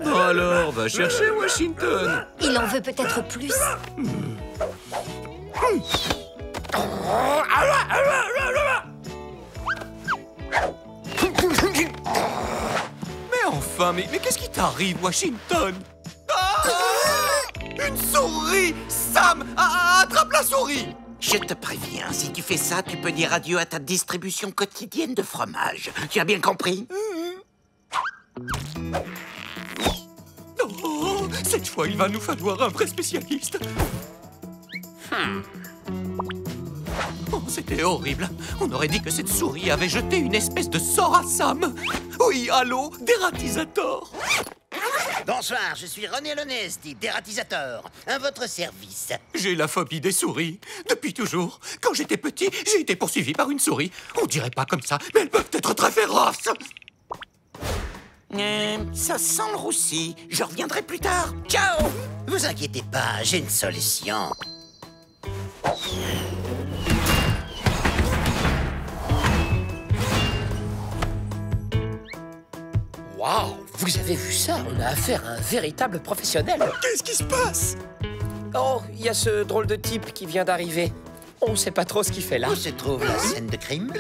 Bon alors, va chercher Washington. Il en veut peut-être plus. Mais enfin, mais qu'est-ce qui t'arrive, Washington? Une souris! Sam, attrape la souris! Je te préviens, si tu fais ça, tu peux dire adieu à ta distribution quotidienne de fromage. Tu as bien compris? Oh, cette fois, il va nous falloir un vrai spécialiste. Oh, c'était horrible. On aurait dit que cette souris avait jeté une espèce de sort à Sam. Oui, allô, Dératisator. Bonsoir, je suis René Lenez, dit Dératisator. À votre service. J'ai la phobie des souris. Depuis toujours. Quand j'étais petit, j'ai été poursuivi par une souris. On dirait pas comme ça, mais elles peuvent être très féroces. Ça sent le roussi. Je reviendrai plus tard. Ciao! Vous inquiétez pas, j'ai une solution. Waouh, vous avez vu ça? On a affaire à un véritable professionnel. Qu'est-ce qui se passe? Oh, il y a ce drôle de type qui vient d'arriver. On sait pas trop ce qu'il fait là. Où se trouve la scène de crime?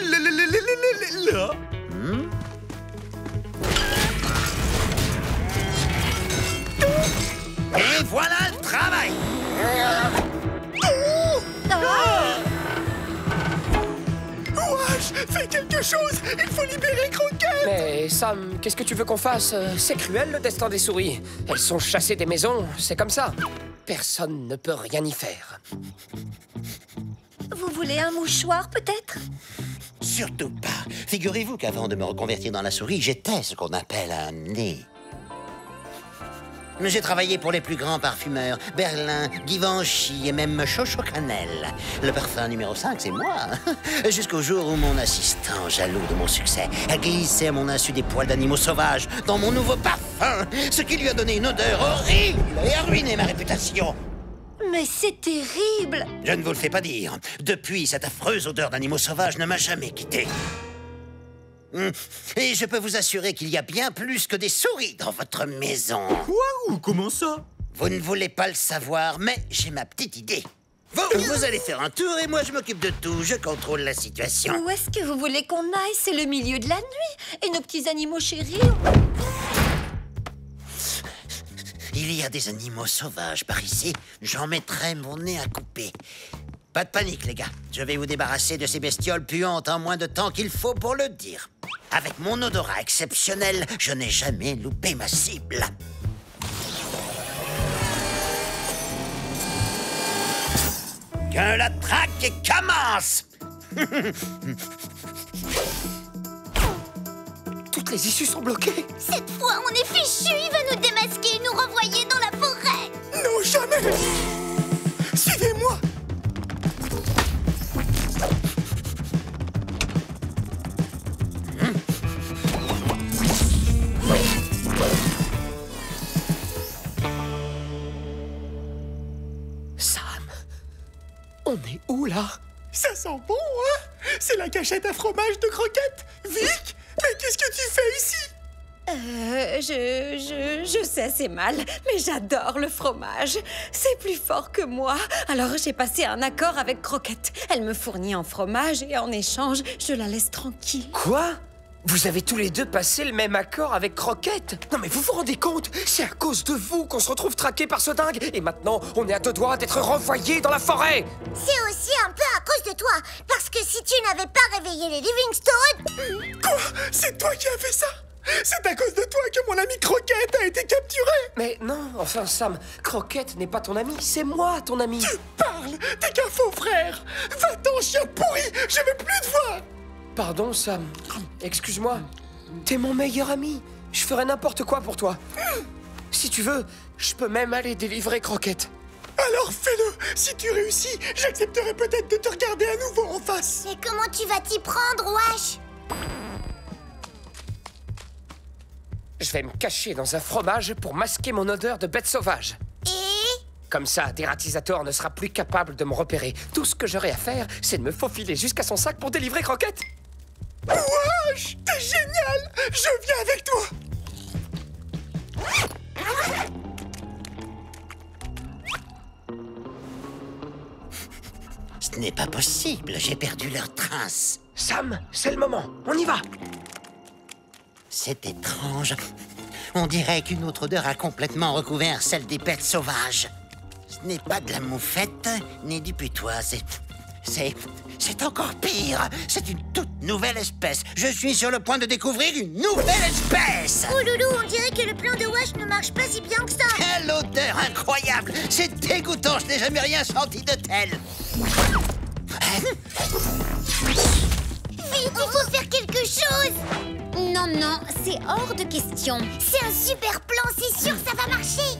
Là. Et voilà le travail! Wesh, fais quelque chose! Il faut libérer Croquette! Mais Sam, qu'est-ce que tu veux qu'on fasse? C'est cruel le destin des souris. Elles sont chassées des maisons, c'est comme ça. Personne ne peut rien y faire. Vous voulez un mouchoir, peut-être? Surtout pas. Figurez-vous qu'avant de me reconvertir dans la souris, j'étais ce qu'on appelle un nez. J'ai travaillé pour les plus grands parfumeurs, Berlin, Givenchy et même Chocho Canel. Le parfum numéro 5, c'est moi. Jusqu'au jour où mon assistant, jaloux de mon succès, a glissé à mon insu des poils d'animaux sauvages dans mon nouveau parfum, ce qui lui a donné une odeur horrible et a ruiné ma réputation. Mais c'est terrible! Je ne vous le fais pas dire. Depuis, cette affreuse odeur d'animaux sauvages ne m'a jamais quitté. Et je peux vous assurer qu'il y a bien plus que des souris dans votre maison. Quoi? Ou comment ça? Vous ne voulez pas le savoir, mais j'ai ma petite idée. Vous allez faire un tour et moi je m'occupe de tout. Je contrôle la situation. Où est-ce que vous voulez qu'on aille? C'est le milieu de la nuit. Et nos petits animaux chéris... Il y a des animaux sauvages par ici. J'en mettrai mon nez à couper. Pas de panique, les gars. Je vais vous débarrasser de ces bestioles puantes en moins de temps qu'il faut pour le dire. Avec mon odorat exceptionnel, je n'ai jamais loupé ma cible. Que la traque commence! Toutes les issues sont bloquées. Cette fois, on est fichu. Il va nous démasquer et nous renvoyer dans la forêt. Non, jamais! Suivez-moi! Sam, on est où là? Ça sent bon, hein? C'est la cachette à fromage de croquettes. Vic, mais qu'est-ce que tu fais ici? Je sais, c'est mal, mais j'adore le fromage. C'est plus fort que moi. Alors j'ai passé un accord avec Croquette. Elle me fournit en fromage et en échange, je la laisse tranquille. Quoi? Vous avez tous les deux passé le même accord avec Croquette? Non mais vous vous rendez compte? C'est à cause de vous qu'on se retrouve traqués par ce dingue. Et maintenant, on est à 2 doigts d'être renvoyés dans la forêt. C'est aussi un peu à cause de toi. Parce que si tu n'avais pas réveillé les Livingstone... Quoi? C'est toi qui as fait ça? C'est à cause de toi que mon ami Croquette a été capturé. Mais non, enfin Sam, Croquette n'est pas ton ami, c'est moi ton ami. Tu parles? T'es qu'un faux frère. Va-t'en, chien pourri. Je veux plus te voir. Pardon Sam, excuse-moi. T'es mon meilleur ami. Je ferai n'importe quoi pour toi. Si tu veux, je peux même aller délivrer Croquette. Alors fais-le. Si tu réussis, j'accepterai peut-être de te regarder à nouveau en face. Et comment tu vas t'y prendre, wesh? Je vais me cacher dans un fromage pour masquer mon odeur de bête sauvage. Et? Comme ça, Deratisator ne sera plus capable de me repérer. Tout ce que j'aurai à faire, c'est de me faufiler jusqu'à son sac pour délivrer Croquette. Wesh, t'es génial. Je viens avec toi. Ce n'est pas possible, j'ai perdu leur trace. Sam, c'est le moment, on y va. C'est étrange. On dirait qu'une autre odeur a complètement recouvert celle des bêtes sauvages. Ce n'est pas de la moufette, ni du putois, c'est encore pire. C'est une toute nouvelle espèce. Je suis sur le point de découvrir une nouvelle espèce. Oh loulou, on dirait que le plan de Wesh ne marche pas si bien que ça. Quelle odeur incroyable. C'est dégoûtant, je n'ai jamais rien senti de tel. Vite, il faut faire quelque chose. Non, non, c'est hors de question. C'est un super plan, c'est sûr que ça va marcher.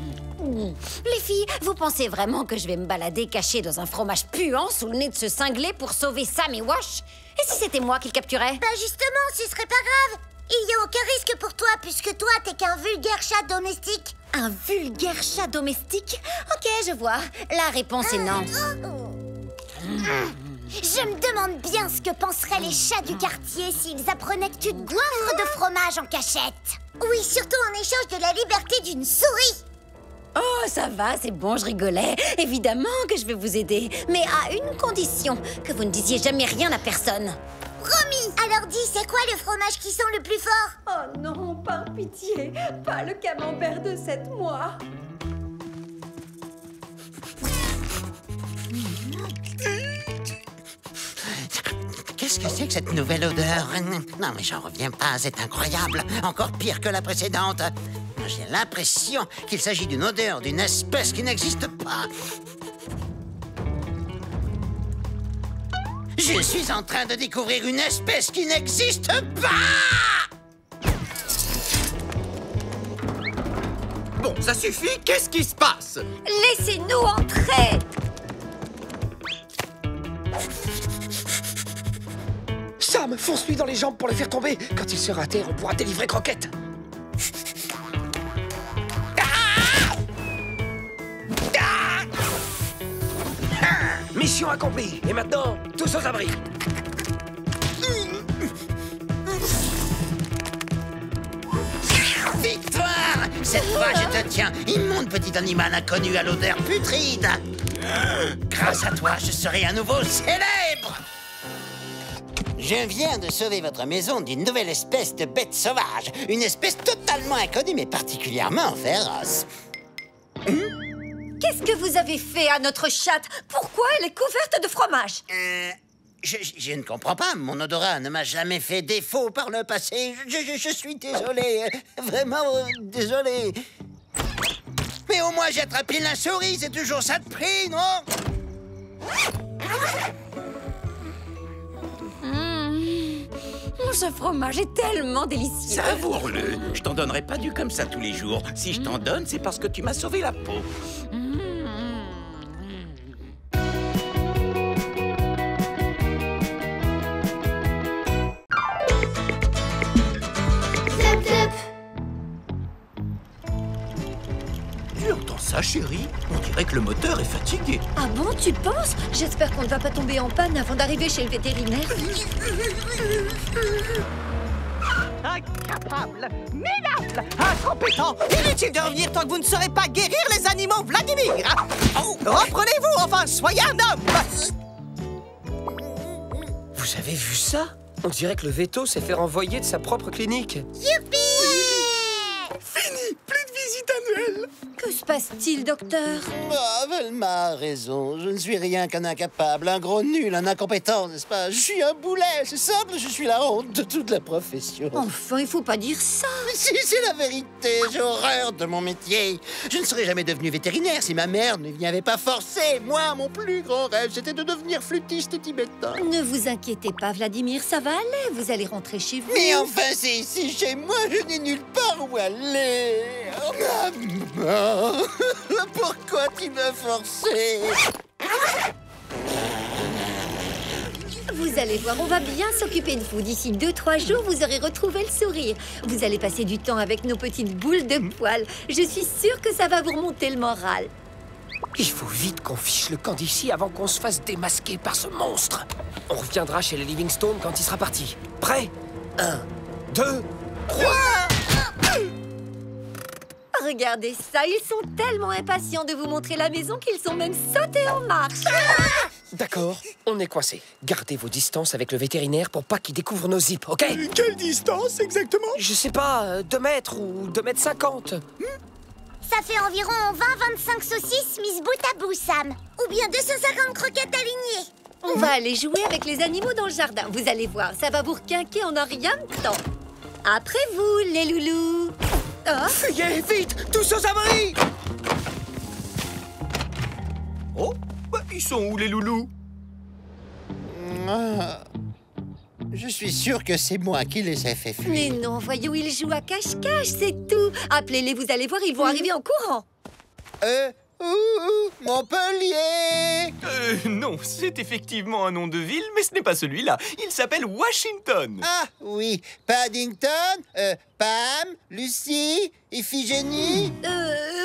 Les filles, vous pensez vraiment que je vais me balader cachée dans un fromage puant sous le nez de ce cinglé pour sauver Sam et Wash? Et si c'était moi qui le capturais? Bah justement, ce serait pas grave. Il y a aucun risque pour toi, puisque toi, t'es qu'un vulgaire chat domestique. Un vulgaire chat domestique? Ok, je vois. La réponse est non. Je me demande bien ce que penseraient les chats du quartier s'ils apprenaient que tu te goinfres de fromage en cachette. Oui, surtout en échange de la liberté d'une souris. Oh, ça va, c'est bon, je rigolais. Évidemment que je vais vous aider, mais à une condition, que vous ne disiez jamais rien à personne. Promis. Alors dis, c'est quoi le fromage qui sent le plus fort? Oh non, par pitié, pas le camembert de 7 mois. Qu'est-ce que c'est que cette nouvelle odeur? Non, mais j'en reviens pas, c'est incroyable. Encore pire que la précédente. J'ai l'impression qu'il s'agit d'une odeur d'une espèce qui n'existe pas. Je suis en train de découvrir une espèce qui n'existe pas! Bon, ça suffit, qu'est-ce qui se passe? Laissez-nous entrer! Sam, fonce-lui dans les jambes pour le faire tomber. Quand il sera à terre, on pourra délivrer Croquette. Mission accomplie. Et maintenant, tous aux abris. Victoire! Cette fois, je te tiens, immonde petit animal inconnu à l'odeur putride. Grâce à toi, je serai à nouveau célèbre. Je viens de sauver votre maison d'une nouvelle espèce de bête sauvage. Une espèce totalement inconnue, mais particulièrement féroce. qu'est-ce que vous avez fait à notre chatte? Pourquoi elle est couverte de fromage? Je ne comprends pas. Mon odorat ne m'a jamais fait défaut par le passé. Je suis désolé. Vraiment désolé. Mais au moins j'ai attrapé la souris. C'est toujours ça de prix, non? Ce fromage est tellement délicieux. Savoure-le. Je t'en donnerai pas du comme ça tous les jours. Si je t'en donne, c'est parce que tu m'as sauvé la peau. Tu entends ça, chérie? On dirait que le moteur est fatigué. Ah bon, tu penses? J'espère qu'on ne va pas tomber en panne avant d'arriver chez le vétérinaire. Incapable, minable, incompétent. Inutile de revenir tant que vous ne saurez pas guérir les animaux, Vladimir. Reprenez-vous, enfin, soyez un homme. Vous avez vu ça? On dirait que le veto s'est fait renvoyer de sa propre clinique. Youpi! Fini! Plus de visite annuelle! Que se passe-t-il, docteur? Ah, Velma a raison. Je ne suis rien qu'un incapable, un gros nul, un incompétent, n'est-ce pas? Je suis un boulet, c'est simple, je suis la honte de toute la profession. Enfin, il faut pas dire ça. Mais si, c'est la vérité, j'ai horreur de mon métier. Je ne serais jamais devenu vétérinaire si ma mère ne m'y avait pas forcé. Moi, mon plus grand rêve, c'était de devenir flûtiste tibétain. Ne vous inquiétez pas, Vladimir, ça va aller. Vous allez rentrer chez vous. Mais enfin, c'est ici chez moi, je n'ai nulle part où aller. Oh, maman, pourquoi tu m'as forcé? Vous allez voir, on va bien s'occuper de vous. D'ici 2-3 jours, vous aurez retrouvé le sourire. Vous allez passer du temps avec nos petites boules de poils. Je suis sûre que ça va vous remonter le moral. Il faut vite qu'on fiche le camp d'ici avant qu'on se fasse démasquer par ce monstre. On reviendra chez les Livingstone quand il sera parti. Prêt? 1, 2, 3... Regardez ça, ils sont tellement impatients de vous montrer la maison qu'ils sont même sautés en marche. D'accord, on est coincé. Gardez vos distances avec le vétérinaire pour pas qu'il découvre nos zips, ok? Quelle distance exactement? Je sais pas, 2 mètres ou 2 mètres 50. Ça fait environ 20-25 saucisses mises bout à bout, Sam. Ou bien 250 croquettes alignées. On va aller jouer avec les animaux dans le jardin. Vous allez voir, ça va vous requinquer en un rien de temps. Après vous, les loulous. Oh. Fuyez, vite! Tous aux abris! Oh, bah, ils sont où, les loulous? Je suis sûr que c'est moi qui les ai fait fuir. Mais non, voyons, ils jouent à cache-cache, c'est tout. Appelez-les, vous allez voir, ils vont arriver en courant. Montpellier! Non, c'est effectivement un nom de ville, mais ce n'est pas celui-là. Il s'appelle Washington. Ah, oui. Paddington, Pam, Lucie, Iphigénie.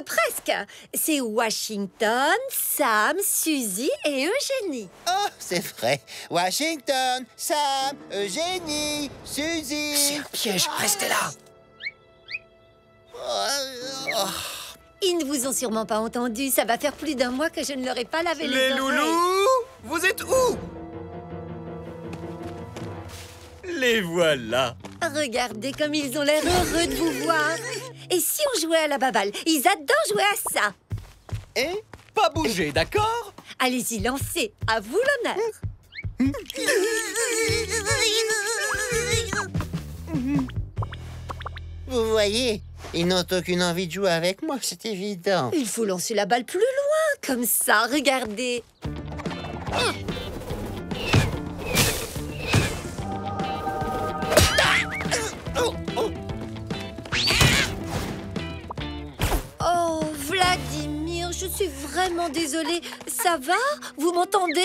Presque. C'est Washington, Sam, Suzy et Eugénie. Oh, c'est vrai. Washington, Sam, Eugénie, Suzy. C'est un piège, restez là. Ils ne vous ont sûrement pas entendu. Ça va faire plus d'1 mois que je ne leur ai pas lavé les oreilles. Les loulous, vous êtes où? Les voilà. Regardez comme ils ont l'air heureux de vous voir. Et si on jouait à la baballe? Ils adorent jouer à ça. Et pas bouger, d'accord? Allez-y, lancez. À vous l'honneur. Vous voyez, ils n'ont aucune envie de jouer avec moi, c'est évident. Il faut lancer la balle plus loin, comme ça, regardez. Oh, Vladimir, je suis vraiment désolée. Ça va? Vous m'entendez?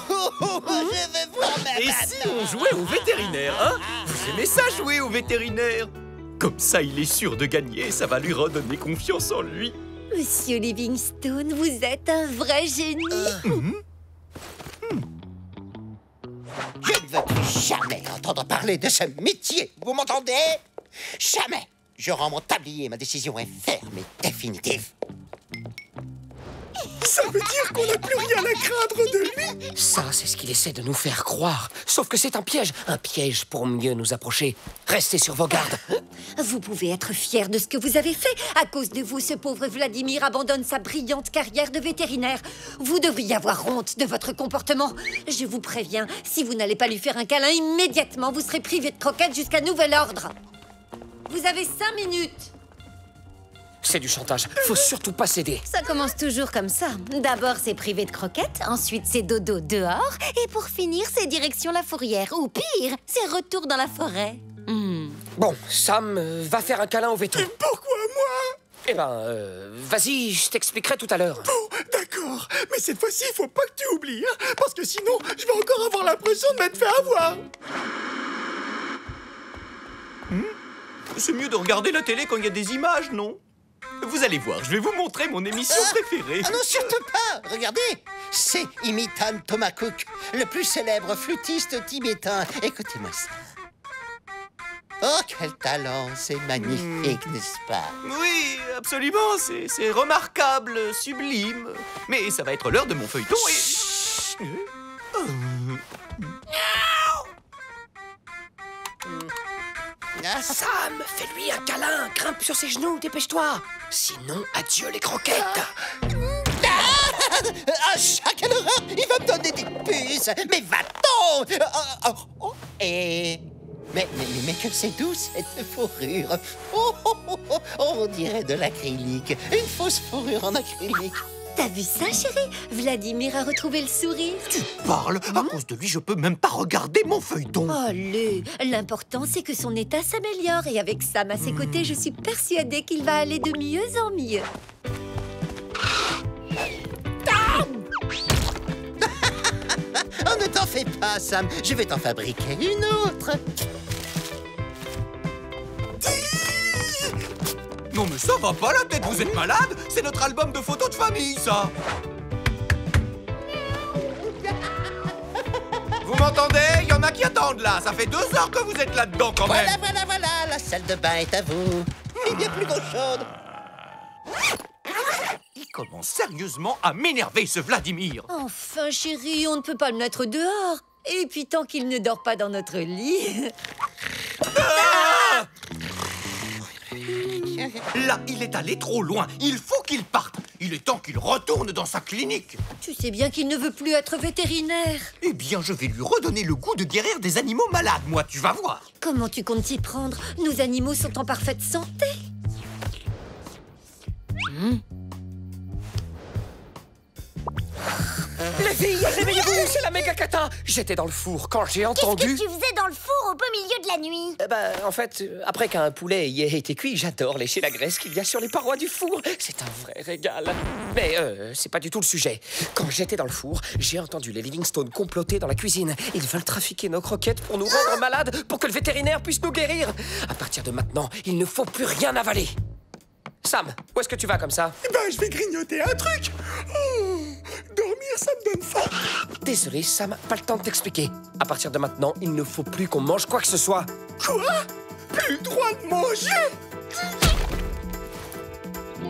Je vais voir ma Et si on jouait au vétérinaire, hein? Vous aimez ça, jouer au vétérinaire? Comme ça, il est sûr de gagner, ça va lui redonner confiance en lui. Monsieur Livingstone, vous êtes un vrai génie. Je ne veux plus jamais entendre parler de ce métier. Vous m'entendez? Jamais. Je rends mon tablier. Ma décision est ferme et définitive. Ça Ça veut dire qu'on n'a plus rien à craindre de lui? Ça, c'est ce qu'il essaie de nous faire croire. Sauf que c'est un piège pour mieux nous approcher. Restez sur vos gardes. Vous pouvez être fier de ce que vous avez fait. À cause de vous, ce pauvre Vladimir abandonne sa brillante carrière de vétérinaire. Vous devriez avoir honte de votre comportement. Je vous préviens, si vous n'allez pas lui faire un câlin immédiatement, vous serez privé de croquettes jusqu'à nouvel ordre. Vous avez 5 minutes. C'est du chantage. Faut surtout pas céder. Ça commence toujours comme ça. D'abord, c'est privé de croquettes, ensuite, c'est dodo dehors, et pour finir, c'est direction la fourrière. Ou pire, c'est retour dans la forêt. Bon, Sam va faire un câlin au veto. Pourquoi moi? Eh ben, vas-y, je t'expliquerai tout à l'heure. Bon, d'accord. Mais cette fois-ci, il faut pas que tu oublies, hein, parce que sinon, je vais encore avoir l'impression de m'être fait avoir. C'est mieux de regarder la télé quand il y a des images, non? Vous allez voir, je vais vous montrer mon émission préférée. Ah non, surtout pas. Regardez, c'est Imitan Tomakuk, le plus célèbre flûtiste tibétain. Écoutez-moi ça. Oh, quel talent, c'est magnifique, n'est-ce pas? Oui, absolument, c'est remarquable, sublime. Mais ça va être l'heure de mon feuilleton et... Sam, fais-lui un câlin, grimpe sur ses genoux, dépêche-toi. Sinon, adieu les croquettes. Ah, quelle horreur! Il va me donner des puces! Mais va-t'en! Mais que c'est doux, cette fourrure! On dirait de l'acrylique. Une fausse fourrure en acrylique. T'as vu ça, chérie? Vladimir a retrouvé le sourire. Tu parles? À cause de lui, je peux même pas regarder mon feuilleton. Allez, l'important, c'est que son état s'améliore. Et avec Sam à ses côtés, je suis persuadée qu'il va aller de mieux en mieux. Oh, ne t'en fais pas, Sam. Je vais t'en fabriquer une autre. Non mais ça va pas la tête, vous êtes malade? C'est notre album de photos de famille, ça. Vous m'entendez? Il y en a qui attendent là. Ça fait 2 heures que vous êtes là-dedans quand même. Voilà, la salle de bain est à vous. Il n'y a plus d'eau chaude. Il commence sérieusement à m'énerver, ce Vladimir. Enfin, chérie, on ne peut pas le mettre dehors. Et puis, tant qu'il ne dort pas dans notre lit... Là, il est allé trop loin. Il faut qu'il parte. Il est temps qu'il retourne dans sa clinique. Tu sais bien qu'il ne veut plus être vétérinaire. Eh bien, je vais lui redonner le goût de guérir des animaux malades, moi, tu vas voir. Comment tu comptes t'y prendre? Nos animaux sont en parfaite santé. Les filles, réveillez-vous, c'est la méga cata. J'étais dans le four quand j'ai entendu... Qu'est-ce que tu faisais dans le four au beau milieu de la nuit? En fait, après qu'un poulet y ait été cuit, j'adore lécher la graisse qu'il y a sur les parois du four. C'est un vrai régal. Mais c'est pas du tout le sujet. Quand j'étais dans le four, j'ai entendu les Livingstone comploter dans la cuisine. Ils veulent trafiquer nos croquettes pour nous rendre malades, pour que le vétérinaire puisse nous guérir. À partir de maintenant, il ne faut plus rien avaler. Sam, où est-ce que tu vas comme ça? Eh ben, je vais grignoter un truc. Dormir, ça me donne faim. Désolé, Sam, pas le temps de t'expliquer. À partir de maintenant, il ne faut plus qu'on mange quoi que ce soit. Quoi? Plus le droit de manger?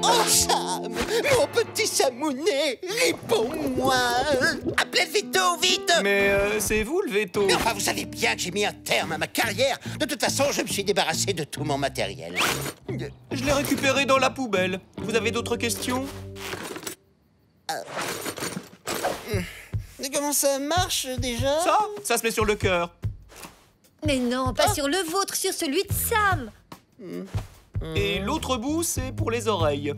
Oh, Sam, mon petit Samounet, réponds-moi. Appelez le veto, vite. Mais c'est vous le veto. Mais enfin, vous savez bien que j'ai mis un terme à ma carrière. De toute façon, je me suis débarrassé de tout mon matériel. Je l'ai récupéré dans la poubelle. Vous avez d'autres questions? Comment ça marche, déjà? Ça se met sur le cœur. Mais non, pas sur le vôtre, sur celui de Sam. Et l'autre bout, c'est pour les oreilles.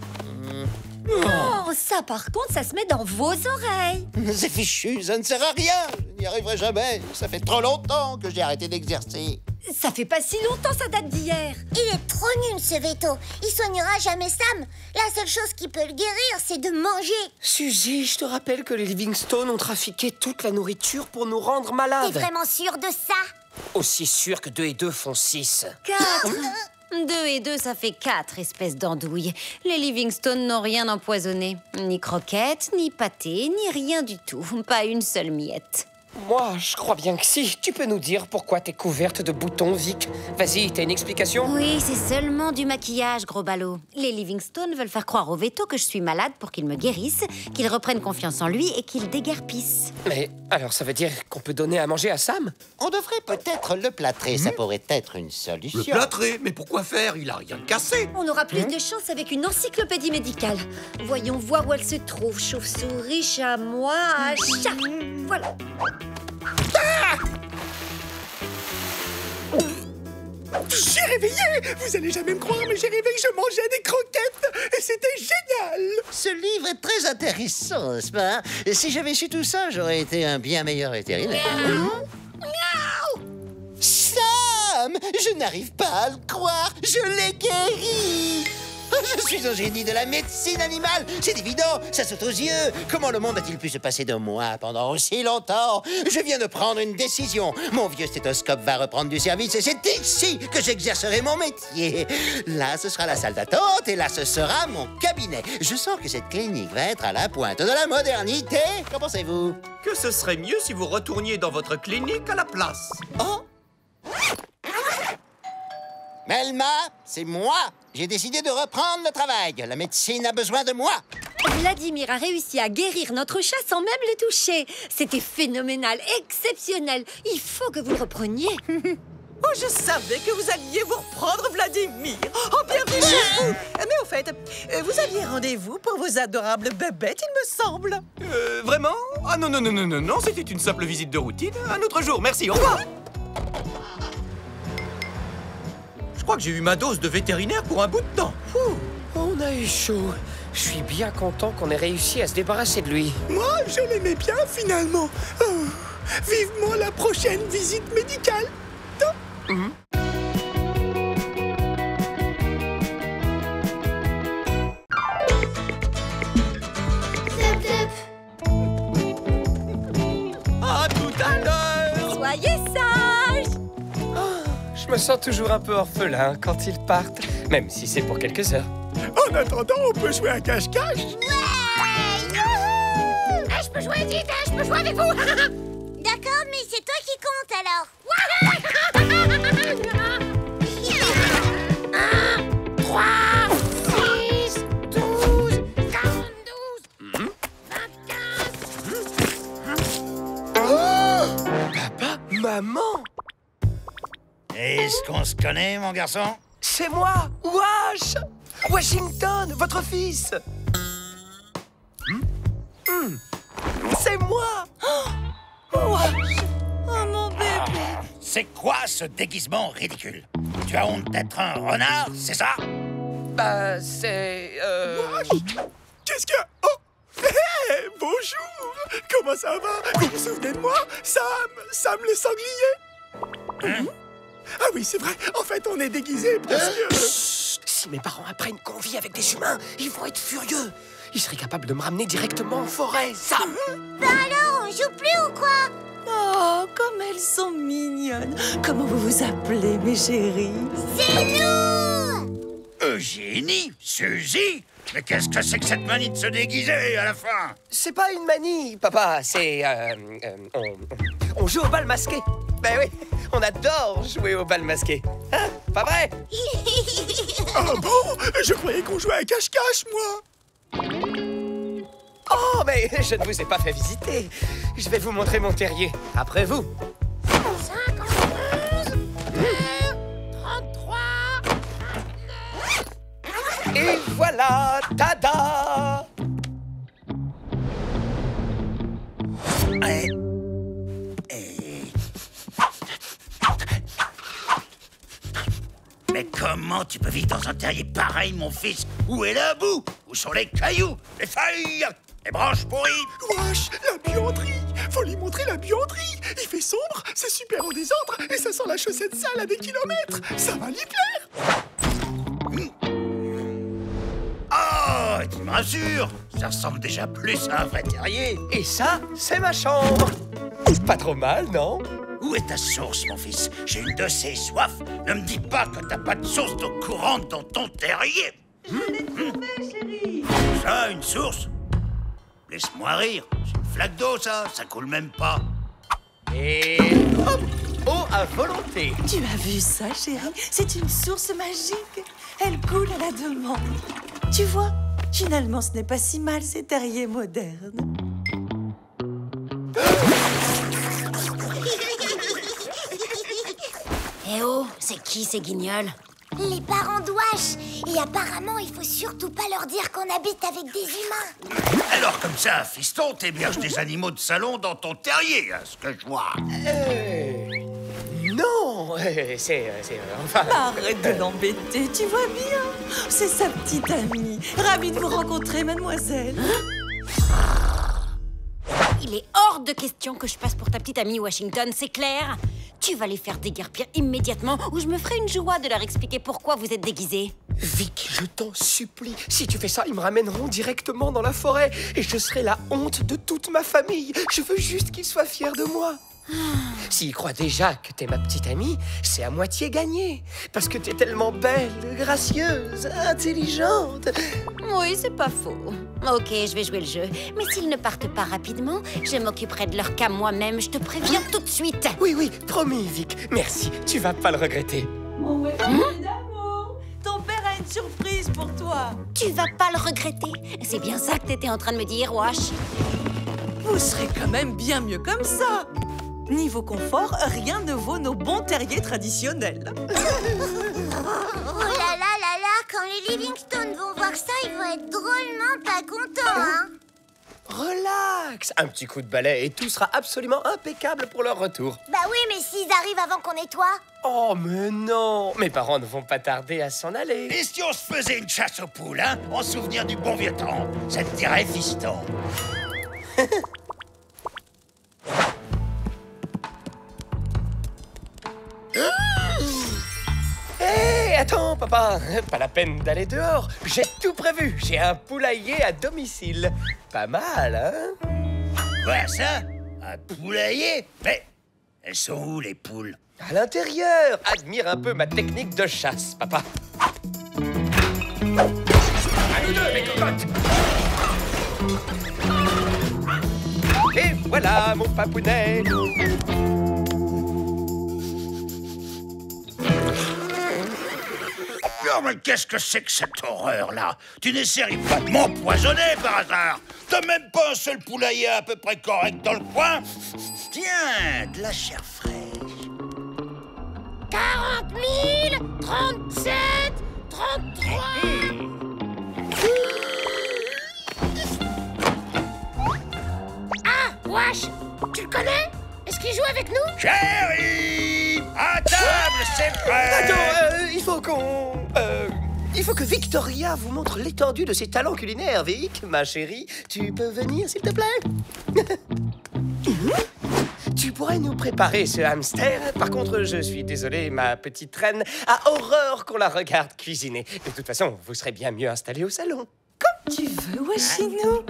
Oh, ça par contre, ça se met dans vos oreilles. C'est fichu, ça ne sert à rien. Je n'y arriverai jamais. Ça fait trop longtemps que j'ai arrêté d'exercer. Ça fait pas si longtemps, ça date d'hier. Il est trop nul, ce veto. Il soignera jamais Sam. La seule chose qui peut le guérir, c'est de manger. Suzy, je te rappelle que les Livingstone ont trafiqué toute la nourriture pour nous rendre malades. T'es vraiment sûr de ça? Aussi sûr que 2 et 2 font 6. 4. 2 et 2, ça fait 4, espèce d'andouille. Les Livingstone n'ont rien empoisonné. Ni croquettes, ni pâté, ni rien du tout. Pas une seule miette. Moi, je crois bien que si. Tu peux nous dire pourquoi t'es couverte de boutons, Vic? Vas-y, t'as une explication? Oui, c'est seulement du maquillage, gros ballot. Les Livingstone veulent faire croire au veto que je suis malade pour qu'il me guérisse, qu'il reprenne confiance en lui et qu'il déguerpisse. Mais alors ça veut dire qu'on peut donner à manger à Sam? On devrait peut-être le plâtrer, ça pourrait être une solution. Le plâtrer? Mais pourquoi faire? Il a rien cassé. On aura plus de chance avec une encyclopédie médicale. Voyons voir où elle se trouve. Chauve-souris, chamois, chat. Voilà. J'ai réveillé! Vous allez jamais me croire, mais j'ai rêvé que je mangeais des croquettes! Et c'était génial! Ce livre est très intéressant, n'est-ce pas? Et si j'avais su tout ça, j'aurais été un bien meilleur vétérinaire. Sam! Je n'arrive pas à le croire! Je l'ai guéri! Je suis un génie de la médecine animale! C'est évident, ça saute aux yeux! Comment le monde a-t-il pu se passer de moi pendant aussi longtemps? Je viens de prendre une décision. Mon vieux stéthoscope va reprendre du service et c'est ici que j'exercerai mon métier. Là, ce sera la salle d'attente et là, ce sera mon cabinet. Je sens que cette clinique va être à la pointe de la modernité. Qu'en pensez-vous? Que ce serait mieux si vous retourniez dans votre clinique à la place. Oh! Melma, c'est moi. J'ai décidé de reprendre le travail. La médecine a besoin de moi. Vladimir a réussi à guérir notre chat sans même le toucher. C'était phénoménal, exceptionnel. Il faut que vous le repreniez. Oh, je savais que vous alliez vous reprendre, Vladimir. Oh, bienvenue chez vous. Mais au fait, vous aviez rendez-vous pour vos adorables bébêtes, il me semble. Vraiment? Ah non, non, c'était une simple visite de routine. Un autre jour, merci, au revoir. Je crois que j'ai eu ma dose de vétérinaire pour un bout de temps. On a eu chaud. Je suis bien content qu'on ait réussi à se débarrasser de lui. Moi, je l'aimais bien, finalement. Oh, vivement la prochaine visite médicale. À tout à l'heure. Soyez sages. Je me sens toujours un peu orphelin quand ils partent, même si c'est pour quelques heures. En attendant, on peut jouer à cache-cache. Je peux jouer, dites, je peux jouer avec vous. D'accord, mais c'est toi qui compte alors. 1, 3, 6, 12, 42, 24. Papa, maman. Est-ce qu'on se connaît, mon garçon? C'est moi, Washington, votre fils. C'est moi. Oh, mon bébé. C'est quoi ce déguisement ridicule? Tu as honte d'être un renard, c'est ça? Bah, c'est... Qu'est-ce que... Oh! Hey, bonjour! Comment ça va? Vous vous souvenez de moi? Sam le sanglier? Ah oui, c'est vrai. En fait, on est déguisés parce que... Si mes parents apprennent qu'on vit avec des humains, ils vont être furieux. Ils seraient capables de me ramener directement en forêt, Sam. Bah alors, on joue plus ou quoi? Oh, comme elles sont mignonnes. Comment vous vous appelez, mes chéris? C'est nous! Eugénie? Suzy? Mais qu'est-ce que c'est que cette manie de se déguiser à la fin? C'est pas une manie, papa. C'est... on joue au bal masqué. Ben oui, on adore jouer au bal masqué. Hein? Pas vrai? Ah bon? Je croyais qu'on jouait à cache-cache, moi. Oh, mais je ne vous ai pas fait visiter. Je vais vous montrer mon terrier. Après vous. 51, 33... Et voilà, tada! Mais comment tu peux vivre dans un terrier pareil, mon fils? Où est la boue? Où sont les cailloux? Les feuilles? Les branches pourries? Wesh, la buanderie! Faut lui montrer la buanderie! Il fait sombre, c'est super en désordre, et ça sent la chaussette sale à des kilomètres! Ça va lui plaire! Oh, tu me rassures! Ça ressemble déjà plus à un vrai terrier! Et ça, c'est ma chambre! Pas trop mal, non? Où est ta source, mon fils? J'ai une de ces soifs! Ne me dis pas que t'as pas de source d'eau courante dans ton terrier! Chérie. Ça, une source? Laisse-moi rire! C'est une flaque d'eau, ça! Ça coule même pas! Et hop, eau à volonté. Tu as vu ça, chérie? C'est une source magique. Elle coule à la demande. Tu vois, finalement, ce n'est pas si mal ces terriers modernes. Eh oh, c'est qui ces guignols? Les parents d'Wash. Et apparemment, il faut surtout pas leur dire qu'on habite avec des humains. Alors comme ça, fiston, t'héberges des animaux de salon dans ton terrier, à ce que je vois. Non, enfin... Arrête de l'embêter, tu vois bien. C'est sa petite amie. Ravie de vous rencontrer, mademoiselle. Il est hors de question que je passe pour ta petite amie Washington, c'est clair? Tu vas les faire déguerpir immédiatement ou je me ferai une joie de leur expliquer pourquoi vous êtes déguisés. Vic, je t'en supplie. Si tu fais ça, ils me ramèneront directement dans la forêt et je serai la honte de toute ma famille. Je veux juste qu'ils soient fiers de moi. S'ils croient déjà que t'es ma petite amie, c'est à moitié gagné. Parce que t'es tellement belle, gracieuse, intelligente. Oui, c'est pas faux. Ok, je vais jouer le jeu. Mais s'ils ne partent pas rapidement, je m'occuperai de leur cas moi-même. Je te préviens tout de suite. Oui, oui, promis, Vic. Merci, tu vas pas le regretter. Mon d'amour, ton père a une surprise pour toi. Tu vas pas le regretter. C'est bien ça que t'étais en train de me dire, Wash. Vous serez quand même bien mieux comme ça. Niveau confort, rien ne vaut nos bons terriers traditionnels. Oh là là là là, quand les Livingstone vont voir ça, ils vont être drôlement pas contents, hein. Relax. Un petit coup de balai et tout sera absolument impeccable pour leur retour. Bah oui, mais s'ils arrivent avant qu'on nettoie. Oh, mais non. Mes parents ne vont pas tarder à s'en aller. Et si on se faisait une chasse aux poules, hein, en souvenir du bon vieux temps? Ça te dirait, fiston? Hé, attends, papa. Pas la peine d'aller dehors. J'ai tout prévu. J'ai un poulailler à domicile. Pas mal, hein? Quoi, ça? Un poulailler? Mais elles sont où, les poules? À l'intérieur. Admire un peu ma technique de chasse, papa. À nous deux, mes cocottes. Et voilà, mon papounet. Non, mais qu'est-ce que c'est que cette horreur-là? Tu n'essaierais pas de m'empoisonner, par hasard? T'as même pas un seul poulailler à peu près correct dans le coin? Tiens, de la chair fraîche. 40 000, 37, 33... Ah, Wash, tu le connais? Est-ce qu'il joue avec nous? Chérie! À table, c'est prêt! Attends, il faut que Victoria vous montre l'étendue de ses talents culinaires, Vic. Ma chérie, tu peux venir, s'il te plaît? Tu pourrais nous préparer ce hamster? Par contre, je suis désolé, ma petite reine a horreur qu'on la regarde cuisiner. De toute façon, vous serez bien mieux installé au salon. Comme tu veux, Washinou.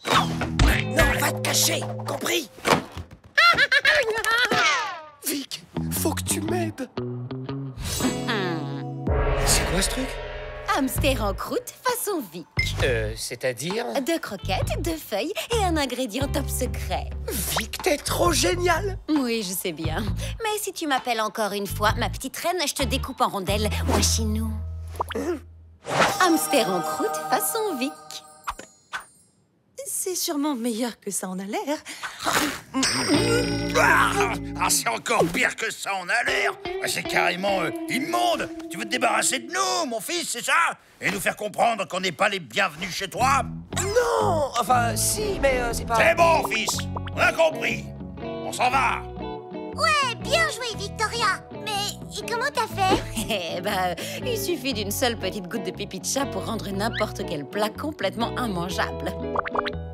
Non, va te cacher, compris? Vic, faut que tu m'aides. C'est quoi ce truc? Hamster en croûte façon Vic. C'est-à-dire? 2 croquettes, 2 feuilles et un ingrédient top secret. Vic, t'es trop génial! Oui, je sais bien. Mais si tu m'appelles encore une fois, ma petite reine, je te découpe en rondelles. Washinou. Hamster en croûte façon Vic. C'est sûrement meilleur que ça en a l'air. Ah, c'est encore pire que ça en a l'air. C'est carrément immonde. Tu veux te débarrasser de nous, mon fils, c'est ça? Et nous faire comprendre qu'on n'est pas les bienvenus chez toi? Non, enfin, si, mais c'est pas... C'est bon, fils, on a compris. On s'en va. Ouais, bien joué, Victoria. Mais et comment t'as fait? Eh ben, il suffit d'une seule petite goutte de pipi de chat pour rendre n'importe quel plat complètement immangeable.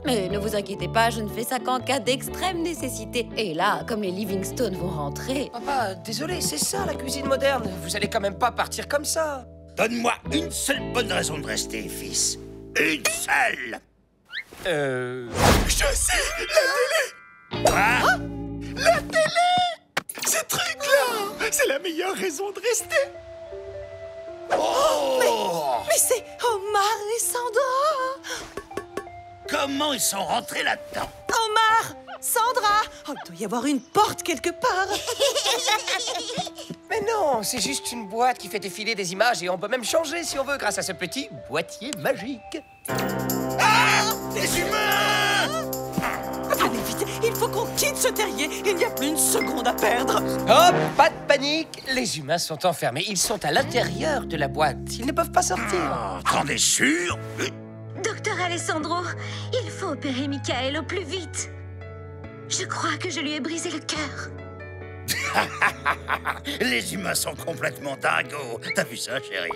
Mais ne vous inquiétez pas, je ne fais ça qu'en cas d'extrême nécessité. Et là, comme les Livingstone vont rentrer... Papa, désolé, c'est ça la cuisine moderne. Vous allez quand même pas partir comme ça. Donne-moi une seule bonne raison de rester, fils. Une seule. Je sais, la télé. Quoi? La télé! Ce truc-là, c'est la meilleure raison de rester. Oh! Mais c'est Omar et Sandra. Comment ils sont rentrés là-dedans? Omar part! Sandra! Oh, il doit y avoir une porte quelque part! Mais non, c'est juste une boîte qui fait défiler des images et on peut même changer si on veut grâce à ce petit boîtier magique. Ah! Des humains! Allez vite, il faut qu'on quitte ce terrier. Il n'y a plus une seconde à perdre. Oh, pas de panique. Les humains sont enfermés. Ils sont à l'intérieur de la boîte. Ils ne peuvent pas sortir. T'en es sûr? Docteur Alessandro, il faut opérer Michael au plus vite. Je crois que je lui ai brisé le cœur. Les humains sont complètement dingos. T'as vu ça, chérie?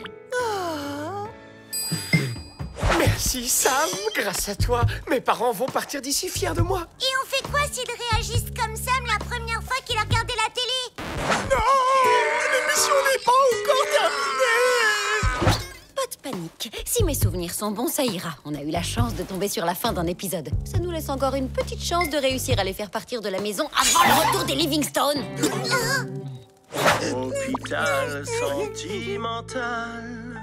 Merci, Sam. Grâce à toi, mes parents vont partir d'ici fiers de moi. Et on fait quoi s'ils réagissent comme Sam la première fois qu'il a regardé la télé? Non! L'émission n'est pas encore terminée! Pas de panique. Si mes souvenirs sont bons, ça ira. On a eu la chance de tomber sur la fin d'un épisode. Ça nous laisse encore une petite chance de réussir à les faire partir de la maison avant le retour des Livingstone. Hôpital sentimental.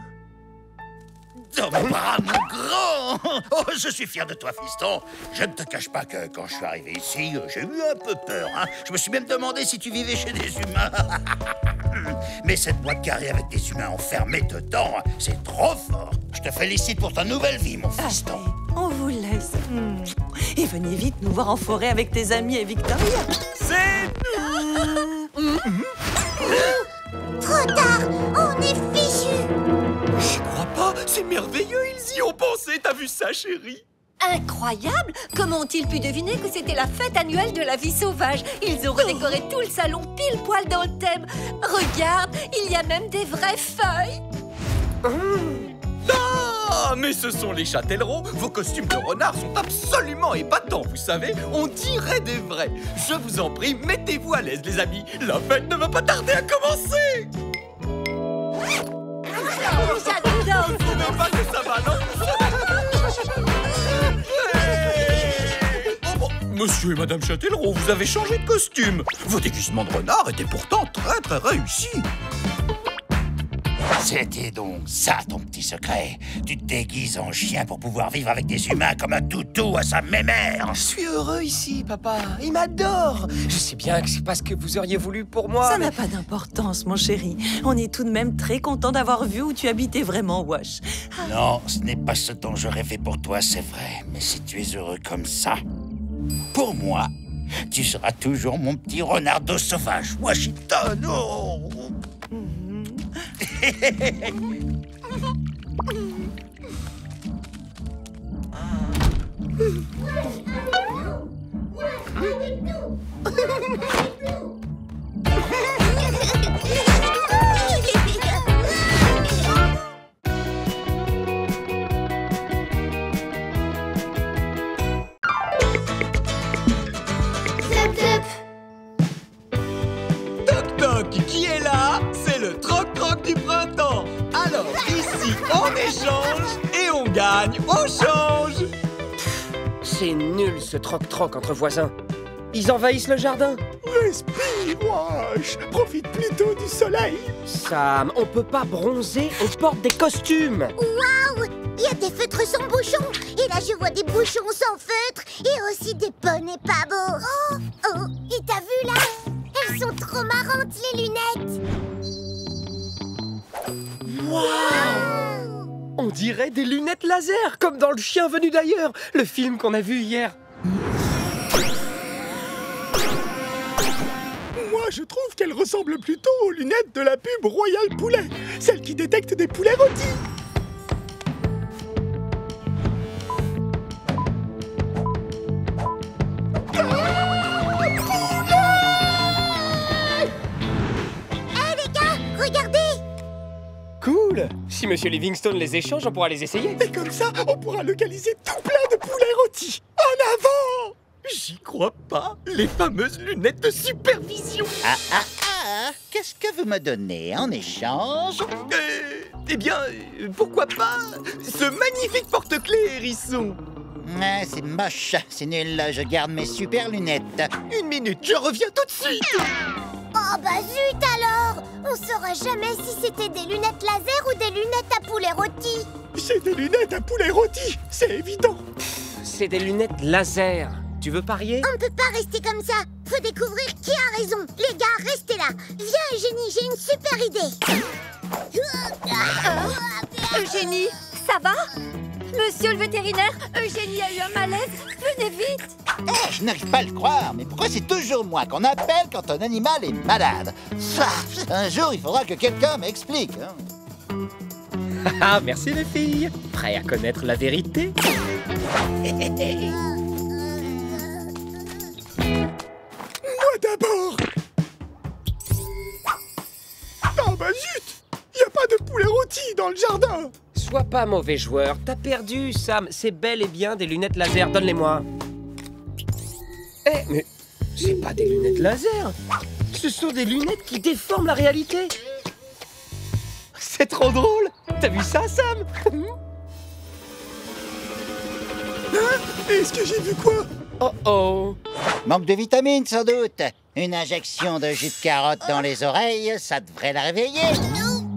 Dans mon bras, mon grand! Oh, je suis fier de toi, fiston. Je ne te cache pas que quand je suis arrivé ici, j'ai eu un peu peur. Hein. Je me suis même demandé si tu vivais chez des humains. Mais cette boîte carrée avec des humains enfermés dedans, c'est trop fort. Je te félicite pour ta nouvelle vie, mon fiston. Allez, on vous laisse. Et venez vite nous voir en forêt avec tes amis et Victoria. C'est nous! Trop tard, on est fichus. J'y crois pas, c'est merveilleux, ils y ont pensé, t'as vu ça, chérie? Incroyable! Comment ont-ils pu deviner que c'était la fête annuelle de la vie sauvage? Ils ont redécoré tout le salon pile poil dans le thème. Regarde, il y a même des vraies feuilles. Ah, mais ce sont les châtellerault. Vos costumes de renard sont absolument épatants, vous savez. On dirait des vrais. Je vous en prie, mettez-vous à l'aise, les amis. La fête ne va pas tarder à commencer. J'adore. Vous ne pas que ça va, non? Oh, bon, monsieur et madame Châtellerault, vous avez changé de costume. Vos déguisements de renard étaient pourtant très très réussis. C'était donc ça ton petit secret. Tu te déguises en chien pour pouvoir vivre avec des humains comme un toutou à sa mémère. Je suis heureux ici, papa. Il m'adore. Je sais bien que c'est pas ce que vous auriez voulu pour moi. Ça n'a pas d'importance, mon chéri. On est tout de même très content d'avoir vu où tu habitais vraiment, Wash. Non, ce n'est pas ce dont je rêvais pour toi, c'est vrai. Mais si tu es heureux comme ça, pour moi, tu seras toujours mon petit renardo sauvage, Washington. Oh. Toc toc, qui est là? C'est le troc-troc du printemps. Alors ici, on échange et on gagne au change. C'est nul ce troc-troc entre voisins. Ils envahissent le jardin. Respire, Wash. Profite plutôt du soleil. Sam, on peut pas bronzer, on porte des costumes. Waouh! Il y a des feutres sans bouchons. Et là, je vois des bouchons sans feutres. Et aussi des bonnets pas beaux. Oh! Oh! Et t'as vu là? Elles sont trop marrantes, les lunettes. Waouh! On dirait des lunettes laser, comme dans Le Chien venu d'ailleurs, le film qu'on a vu hier. Moi, je trouve qu'elles ressemblent plutôt aux lunettes de la pub Royal Poulet, celle qui détecte des poulets rôtis. Hé les gars, regardez! Cool! Si Monsieur Livingstone les échange, on pourra les essayer. Et comme ça, on pourra localiser tout plein de poulets rôtis. En avant! J'y crois pas, les fameuses lunettes de supervision. Qu'est-ce que vous me donnez en échange? Eh bien, pourquoi pas ce magnifique porte-clés, hérisson. Ah, c'est moche, c'est nul, je garde mes super lunettes. Une minute, je reviens tout de suite. Oh bah zut alors! On saura jamais si c'était des lunettes laser ou des lunettes à poulet rôti. C'est des lunettes à poulet rôti, c'est évident. C'est des lunettes laser. Tu Tu veux parier? On ne peut pas rester comme ça. Faut découvrir qui a raison. Les gars, restez là. Viens, Eugénie, j'ai une super idée. Eugénie, ça va? Monsieur le vétérinaire, Eugénie a eu un malaise. Venez vite. Eh, je n'arrive pas à le croire, mais pourquoi c'est toujours moi qu'on appelle quand un animal est malade? Un jour, il faudra que quelqu'un m'explique. Hein. Ah, merci les filles. Prêts à connaître la vérité? Moi d'abord. Ah bah zut! Y a pas de poulet rôti dans le jardin. Sois pas mauvais joueur. T'as perdu, Sam. C'est bel et bien des lunettes laser. Donne-les-moi. Eh, mais c'est pas des lunettes laser. Ce sont des lunettes qui déforment la réalité. C'est trop drôle. T'as vu ça, Sam? Est-ce que j'ai vu quoi? Oh oh. Manque de vitamines, sans doute. Une injection de jus de carotte dans les oreilles, ça devrait la réveiller.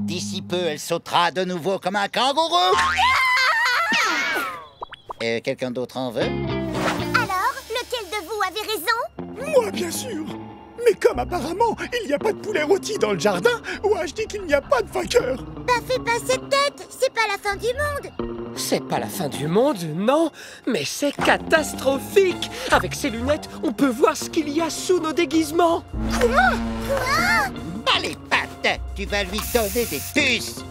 D'ici peu, elle sautera de nouveau comme un kangourou. Quelqu'un d'autre en veut? Alors, lequel de vous avait raison? Moi, bien sûr. Mais comme apparemment, il n'y a pas de poulet rôti dans le jardin, je dis qu'il n'y a pas de vainqueur. Bah fais pas cette tête, c'est pas la fin du monde. C'est pas la fin du monde, non, mais c'est catastrophique. Avec ces lunettes, on peut voir ce qu'il y a sous nos déguisements. Quoi? Allez, patte, tu vas lui donner des puces.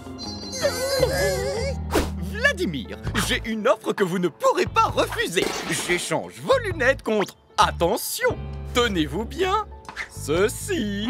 Vladimir, j'ai une offre que vous ne pourrez pas refuser. J'échange vos lunettes contre, attention, tenez-vous bien, ceci.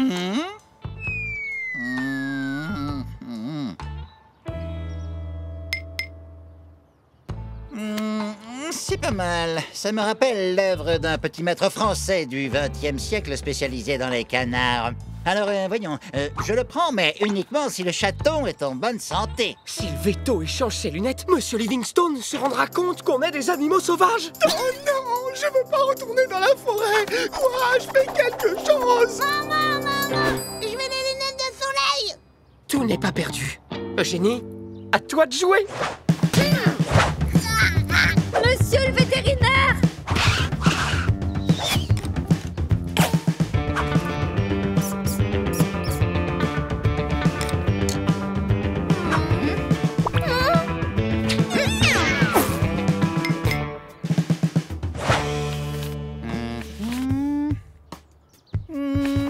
C'est pas mal. Ça me rappelle l'œuvre d'un petit maître français du XXe siècle spécialisé dans les canards. Alors, voyons, je le prends, mais uniquement si le chaton est en bonne santé. Si le veto échange ses lunettes, Monsieur Livingstone se rendra compte qu'on est des animaux sauvages. Oh non, je veux pas retourner dans la forêt. Je fais quelque chose. Maman, je veux des lunettes de soleil. Tout n'est pas perdu. Eugénie, à toi de jouer. Monsieur le vétérinaire!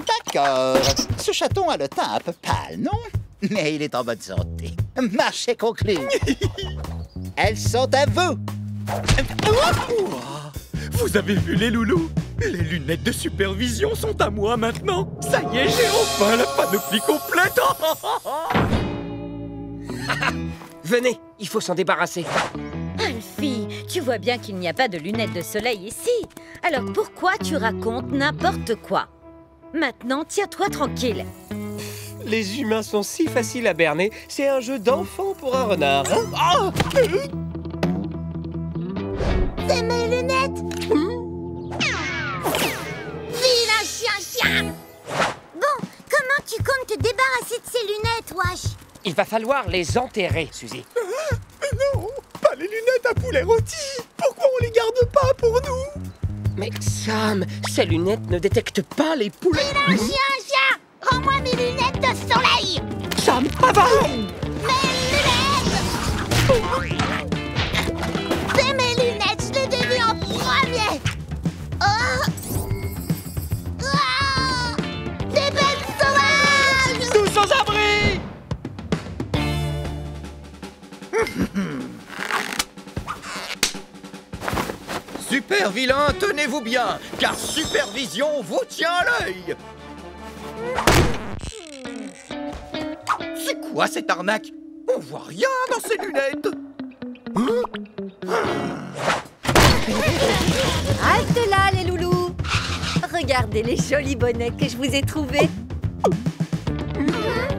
D'accord. Ce chaton a le teint un peu pâle, non? Mais il est en bonne santé. Marché conclu. Elles sont à vous. Vous avez vu les loulous? Les lunettes de supervision sont à moi maintenant. Ça y est, j'ai enfin la panoplie complète. Venez, il faut s'en débarrasser. Alfie, tu vois bien qu'il n'y a pas de lunettes de soleil ici. Alors pourquoi tu racontes n'importe quoi? Maintenant, tiens-toi tranquille. Les humains sont si faciles à berner. C'est un jeu d'enfant pour un renard. Hein? C'est mes lunettes. Vilain chien. Bon, comment tu comptes te débarrasser de ces lunettes, wesh? Il va falloir les enterrer, Suzy. Non, pas les lunettes à poulet rôti. Pourquoi on les garde pas pour nous? Mais Sam, ces lunettes ne détectent pas les poulets. Vilain chien. Rends-moi mes lunettes de soleil. Sam, avance. Mes lunettes. C'est mes lunettes, je les ai vues en premier. Des bêtes sauvages. Tous sans abri. Super vilain, tenez-vous bien, car Supervision vous tient à l'œil. C'est quoi cette arnaque? On voit rien dans ces lunettes. Halte là, les loulous! Regardez les jolis bonnets que je vous ai trouvés.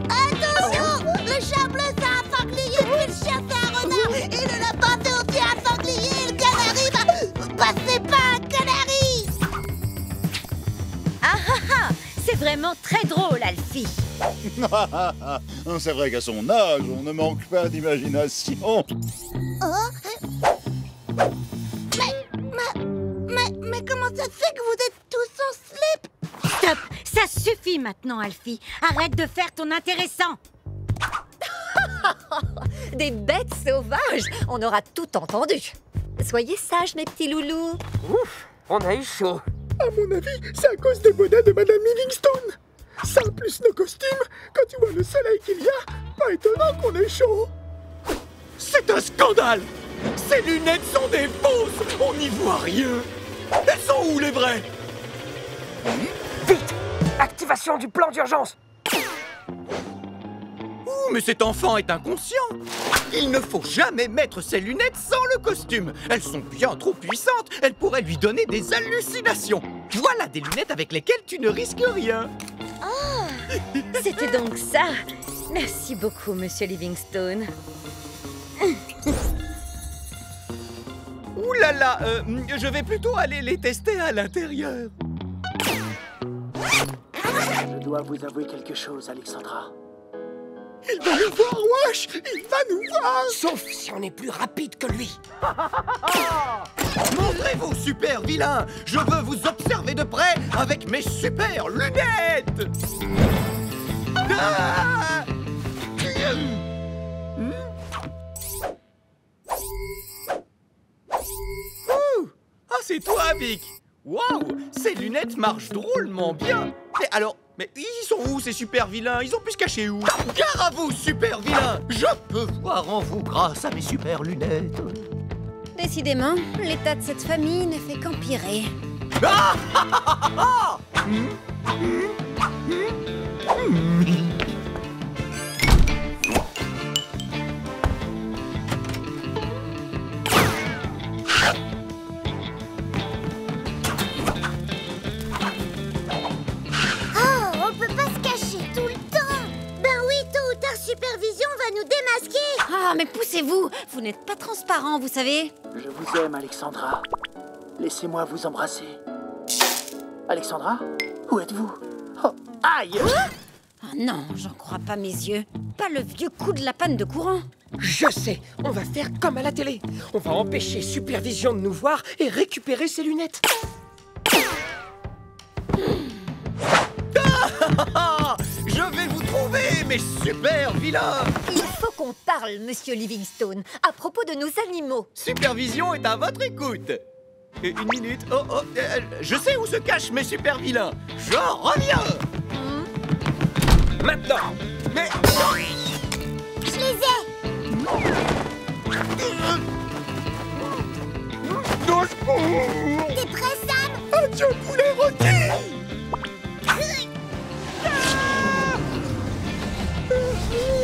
Attention, le chat bleu fait un sanglier, puis le chien fait un renard, et le lapin fait aussi un sanglier, et le canari c'est pas un canari. Ah ah ah! C'est vraiment très drôle, Alfie. C'est vrai qu'à son âge, on ne manque pas d'imagination. Mais comment ça suffit maintenant, Alfie. Arrête de faire ton intéressant. Des bêtes sauvages! On aura tout entendu. Soyez sages, mes petits loulous. Ouf, on a eu chaud. À mon avis, c'est à cause des bonnets de Madame Livingstone. Ça, plus nos costumes, quand tu vois le soleil qu'il y a, pas étonnant qu'on ait chaud. C'est un scandale! Ces lunettes sont des fausses! On n'y voit rien! Elles sont où, les vraies? Vite! Activation du plan d'urgence! Ouh, mais cet enfant est inconscient! Il ne faut jamais mettre ces lunettes sans le costume! Elles sont bien trop puissantes! Elles pourraient lui donner des hallucinations! Voilà des lunettes avec lesquelles tu ne risques rien! Oh, c'était donc ça. Merci beaucoup, Monsieur Livingstone. Ouh là là, je vais plutôt aller les tester à l'intérieur. Je dois vous avouer quelque chose, Alexandra. Il va nous voir, wesh! Il va nous voir! Sauf si on est plus rapide que lui. Montrez-vous, super vilain! Je veux vous observer de près avec mes super lunettes! Ah! Ah, c'est toi, Vic! Waouh! Ces lunettes marchent drôlement bien! Mais ils sont où, ces super vilains? Ils ont pu se cacher où? Gare à vous, super vilains! Je peux voir en vous grâce à mes super lunettes! Décidément, l'état de cette famille ne fait qu'empirer. Ah! Supervision va nous démasquer. Ah, mais poussez-vous! Vous n'êtes pas transparent, vous savez. Je vous aime, Alexandra. Laissez-moi vous embrasser. Alexandra, où êtes-vous? Oh, aïe! Oh non, j'en crois pas mes yeux. Pas le vieux coup de la panne de courant. Je sais, on va faire comme à la télé. On va empêcher Supervision de nous voir et récupérer ses lunettes. Je vais vous trouver, mes super vilains! Il faut qu'on parle, Monsieur Livingstone, à propos de nos animaux. Supervision est à votre écoute. Une minute. Je sais où se cachent mes super vilains. Je reviens. Maintenant. Mais... Je les ai. T'es prêt, Sam? Adieu, poulet rôti!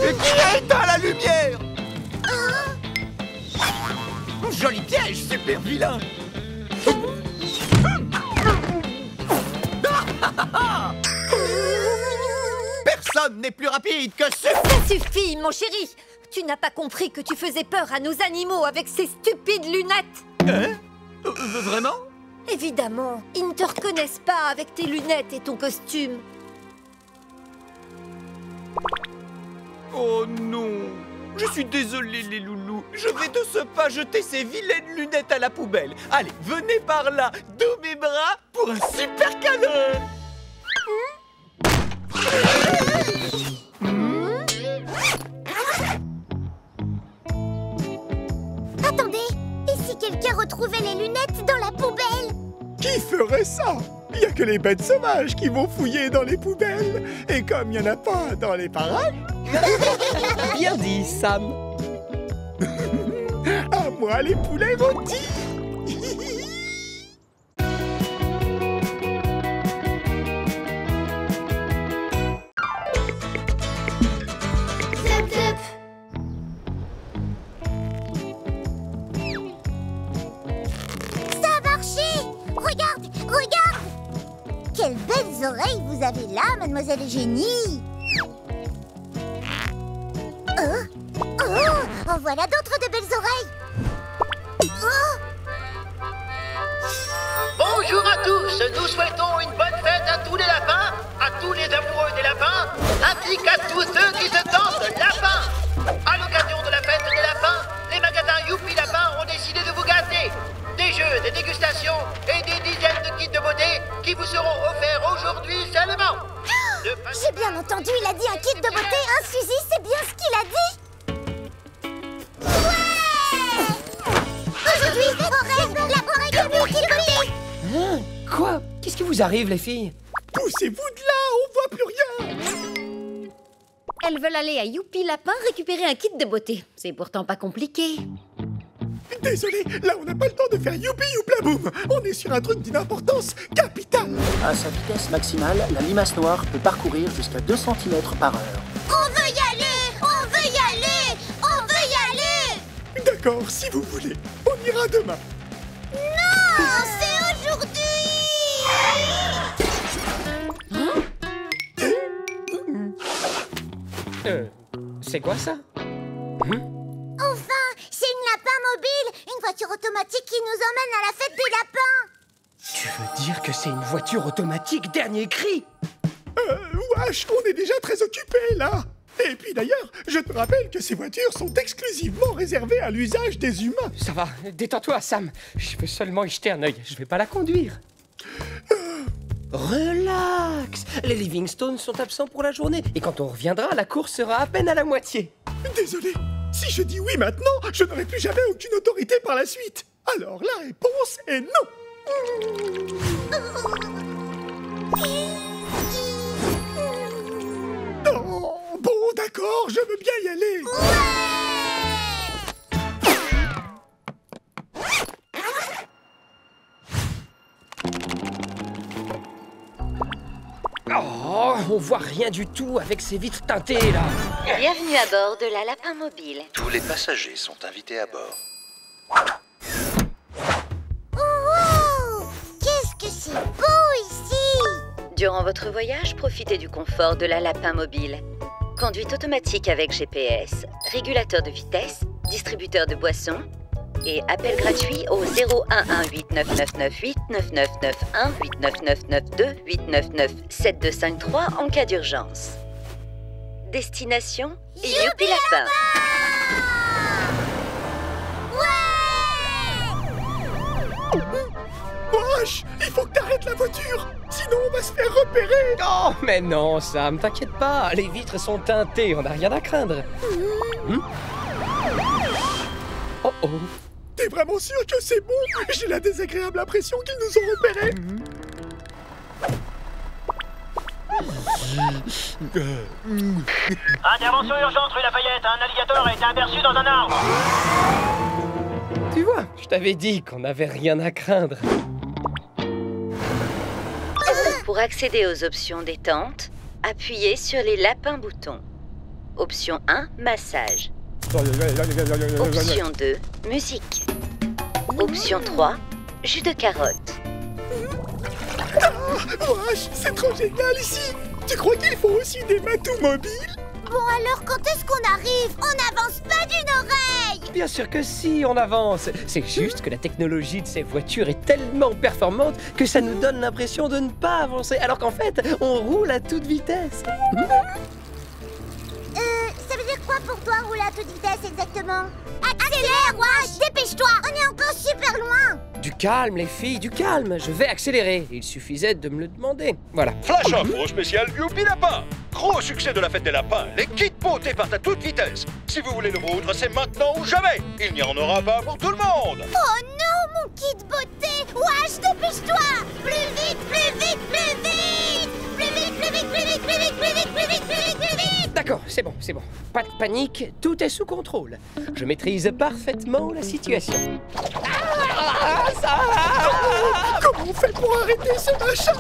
Et qui a éteint la lumière? Joli piège, super vilain! Personne n'est plus rapide que ce... Ça suffit, mon chéri! Tu n'as pas compris que tu faisais peur à nos animaux avec ces stupides lunettes? Hein? Vraiment? Évidemment, ils ne te reconnaissent pas avec tes lunettes et ton costume. Oh non! Je suis désolé, les loulous. Je vais de ce pas jeter ces vilaines lunettes à la poubelle. Allez, venez par là, dans mes bras, pour un super câlin! Attendez! Et si quelqu'un retrouvait les lunettes dans la poubelle? Qui ferait ça? Il n'y a que les bêtes sauvages qui vont fouiller dans les poubelles. Et comme il n'y en a pas dans les parages... Bien dit, Sam. À moi, les poulets rôtis. Ça a marché! Regarde! Regarde! Quelles belles oreilles vous avez là, mademoiselle Eugénie! Oh, en voilà d'autres de belles oreilles! Bonjour à tous, nous souhaitons une bonne fête à tous les lapins, à tous les amoureux des lapins, ainsi qu'à tous ceux qui se sentent lapins. À l'occasion de la fête des lapins, les magasins Youpi Lapin ont décidé de vous gâter. Des jeux, des dégustations et des dizaines de kits de beauté qui vous seront offerts aujourd'hui seulement. De Hein? Quoi? Qu'est-ce qui vous arrive, les filles? Poussez-vous de là, on voit plus rien. Elles veulent aller à Youpi Lapin récupérer un kit de beauté. C'est pourtant pas compliqué. Désolé, là on n'a pas le temps de faire youpi youplaboum. On est sur un truc d'une importance capitale. À sa vitesse maximale, la limace noire peut parcourir jusqu'à 2 cm par heure. On veut y aller! On veut y aller! On veut y aller! D'accord, si vous voulez. On ira demain. Non! C'est aujourd'hui! C'est quoi ça? Enfin, c'est une lapin mobile, une voiture automatique qui nous emmène à la fête des lapins. Tu veux dire que c'est une voiture automatique dernier cri? Wesh, on est déjà très occupés là. Et puis d'ailleurs, je te rappelle que ces voitures sont exclusivement réservées à l'usage des humains. Ça va, détends-toi, Sam. Je veux seulement y jeter un œil, je vais pas la conduire. Relax. Les Livingstones sont absents pour la journée. Et quand on reviendra, la course sera à peine à la moitié. Désolé, si je dis oui maintenant, je n'aurai plus jamais aucune autorité par la suite. Alors la réponse est non. Oh, bon, d'accord, je veux bien y aller. Oh, on voit rien du tout avec ces vitres teintées, là. Bienvenue à bord de la Lapin Mobile. Tous les passagers sont invités à bord. Oh, qu'est-ce que c'est beau ici! Durant votre voyage, profitez du confort de la Lapin Mobile. Conduite automatique avec GPS, régulateur de vitesse, distributeur de boissons et appel gratuit au 0118998 9991 89992 8997253 en cas d'urgence. Destination Youpi Lapin. Wesh, il faut que t'arrêtes la voiture, sinon on va se faire repérer. Oh, mais non, Sam, t'inquiète pas. Les vitres sont teintées, on n'a rien à craindre. Oh oh. T'es vraiment sûr que c'est bon? J'ai la désagréable impression qu'ils nous ont repérés. Intervention urgente rue Lafayette, un alligator a été aperçu dans un arbre. Tu vois, je t'avais dit qu'on n'avait rien à craindre. Pour accéder aux options détente, appuyez sur les lapins boutons. Option 1, massage. Option 2, musique. Option 3, jus de carotte. Wesh, c'est trop génial ici. Tu crois qu'il faut aussi des matous mobiles? Bon alors, quand est-ce qu'on arrive? On n'avance pas d'une oreille! Bien sûr que si, on avance. C'est juste que la technologie de ces voitures est tellement performante que ça nous donne l'impression de ne pas avancer, alors qu'en fait, on roule à toute vitesse. Ça veut dire quoi pour toi, rouler à toute vitesse exactement? Accélère, Wesh! Dépêche-toi! On est encore super loin! Du calme, les filles, du calme. Je vais accélérer. Il suffisait de me le demander. Voilà. Flash info spécial Youpi Lapin. Gros succès de la fête des lapins. Les kits beauté partent à toute vitesse. Si vous voulez le vôtre, c'est maintenant ou jamais. Il n'y en aura pas pour tout le monde. Oh non, mon kit beauté! Wesh, dépêche-toi! Plus vite, plus vite, plus vite! Plus vite, plus vite, plus vite, plus vite, plus vite, plus vite, plus vite, plus vite! D'accord, c'est bon, c'est bon. Pas de panique, tout est sous contrôle. Je maîtrise parfaitement la situation. Comment on fait pour arrêter ce machin?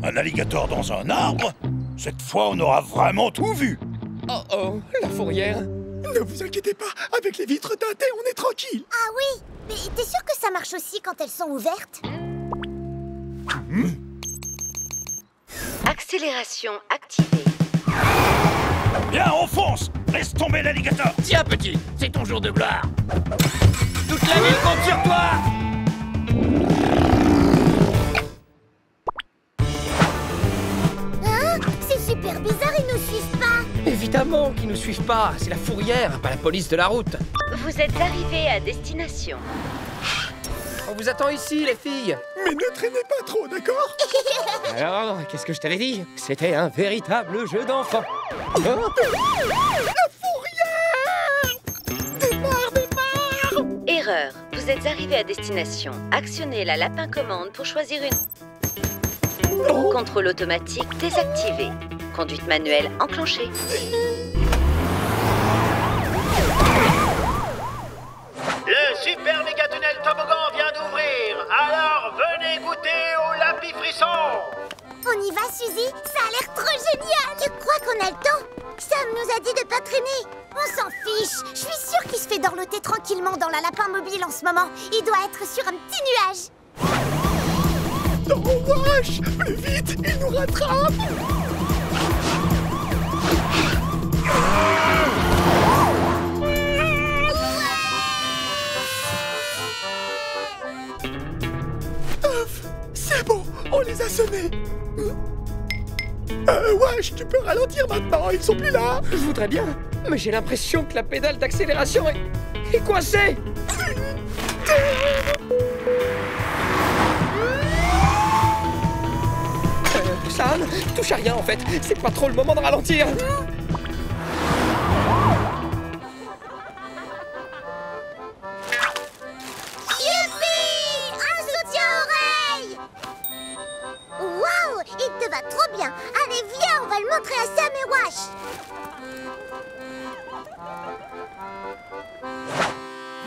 Un alligator dans un arbre? Cette fois, on aura vraiment tout vu. Oh oh, la fourrière. Ne vous inquiétez pas, avec les vitres teintées, on est tranquille. Ah oui, mais t'es sûr que ça marche aussi quand elles sont ouvertes? Accélération activée. Bien, on fonce. Laisse tomber l'alligator. Tiens, petit, c'est ton jour de gloire. Toute la ville compte sur toi. Hein? C'est super bizarre, ils nous suivent pas. Évidemment qu'ils nous suivent pas. C'est la fourrière, pas la police de la route. Vous êtes arrivé à destination. On vous attend ici, les filles. Mais ne traînez pas trop, d'accord? Alors, qu'est-ce que je t'avais dit? C'était un véritable jeu d'enfant. Hein? La fourrière! Démarre! Erreur. Vous êtes arrivé à destination. Actionnez la lapin commande pour choisir une... Contrôle automatique désactivé. Conduite manuelle enclenchée. Le super méga tunnel toboggan vient d'ouvrir. Alors venez goûter au lapis frisson. On y va, Suzy? Ça a l'air trop génial! Tu crois qu'on a le temps? Sam nous a dit de pas traîner. On s'en fiche. Je suis sûre qu'il se fait dorloter tranquillement dans la lapin mobile en ce moment. Il doit être sur un petit nuage. Oh wesh! Plus vite, il nous rattrape! C'est bon, on les a semés. Wesh, tu peux ralentir maintenant, ils sont plus là. Je voudrais bien, mais j'ai l'impression que la pédale d'accélération est coincée. Sam, touche à rien en fait. C'est pas trop le moment de ralentir. Waouh, il te va trop bien. Allez, viens, on va le montrer à Sam et Wash.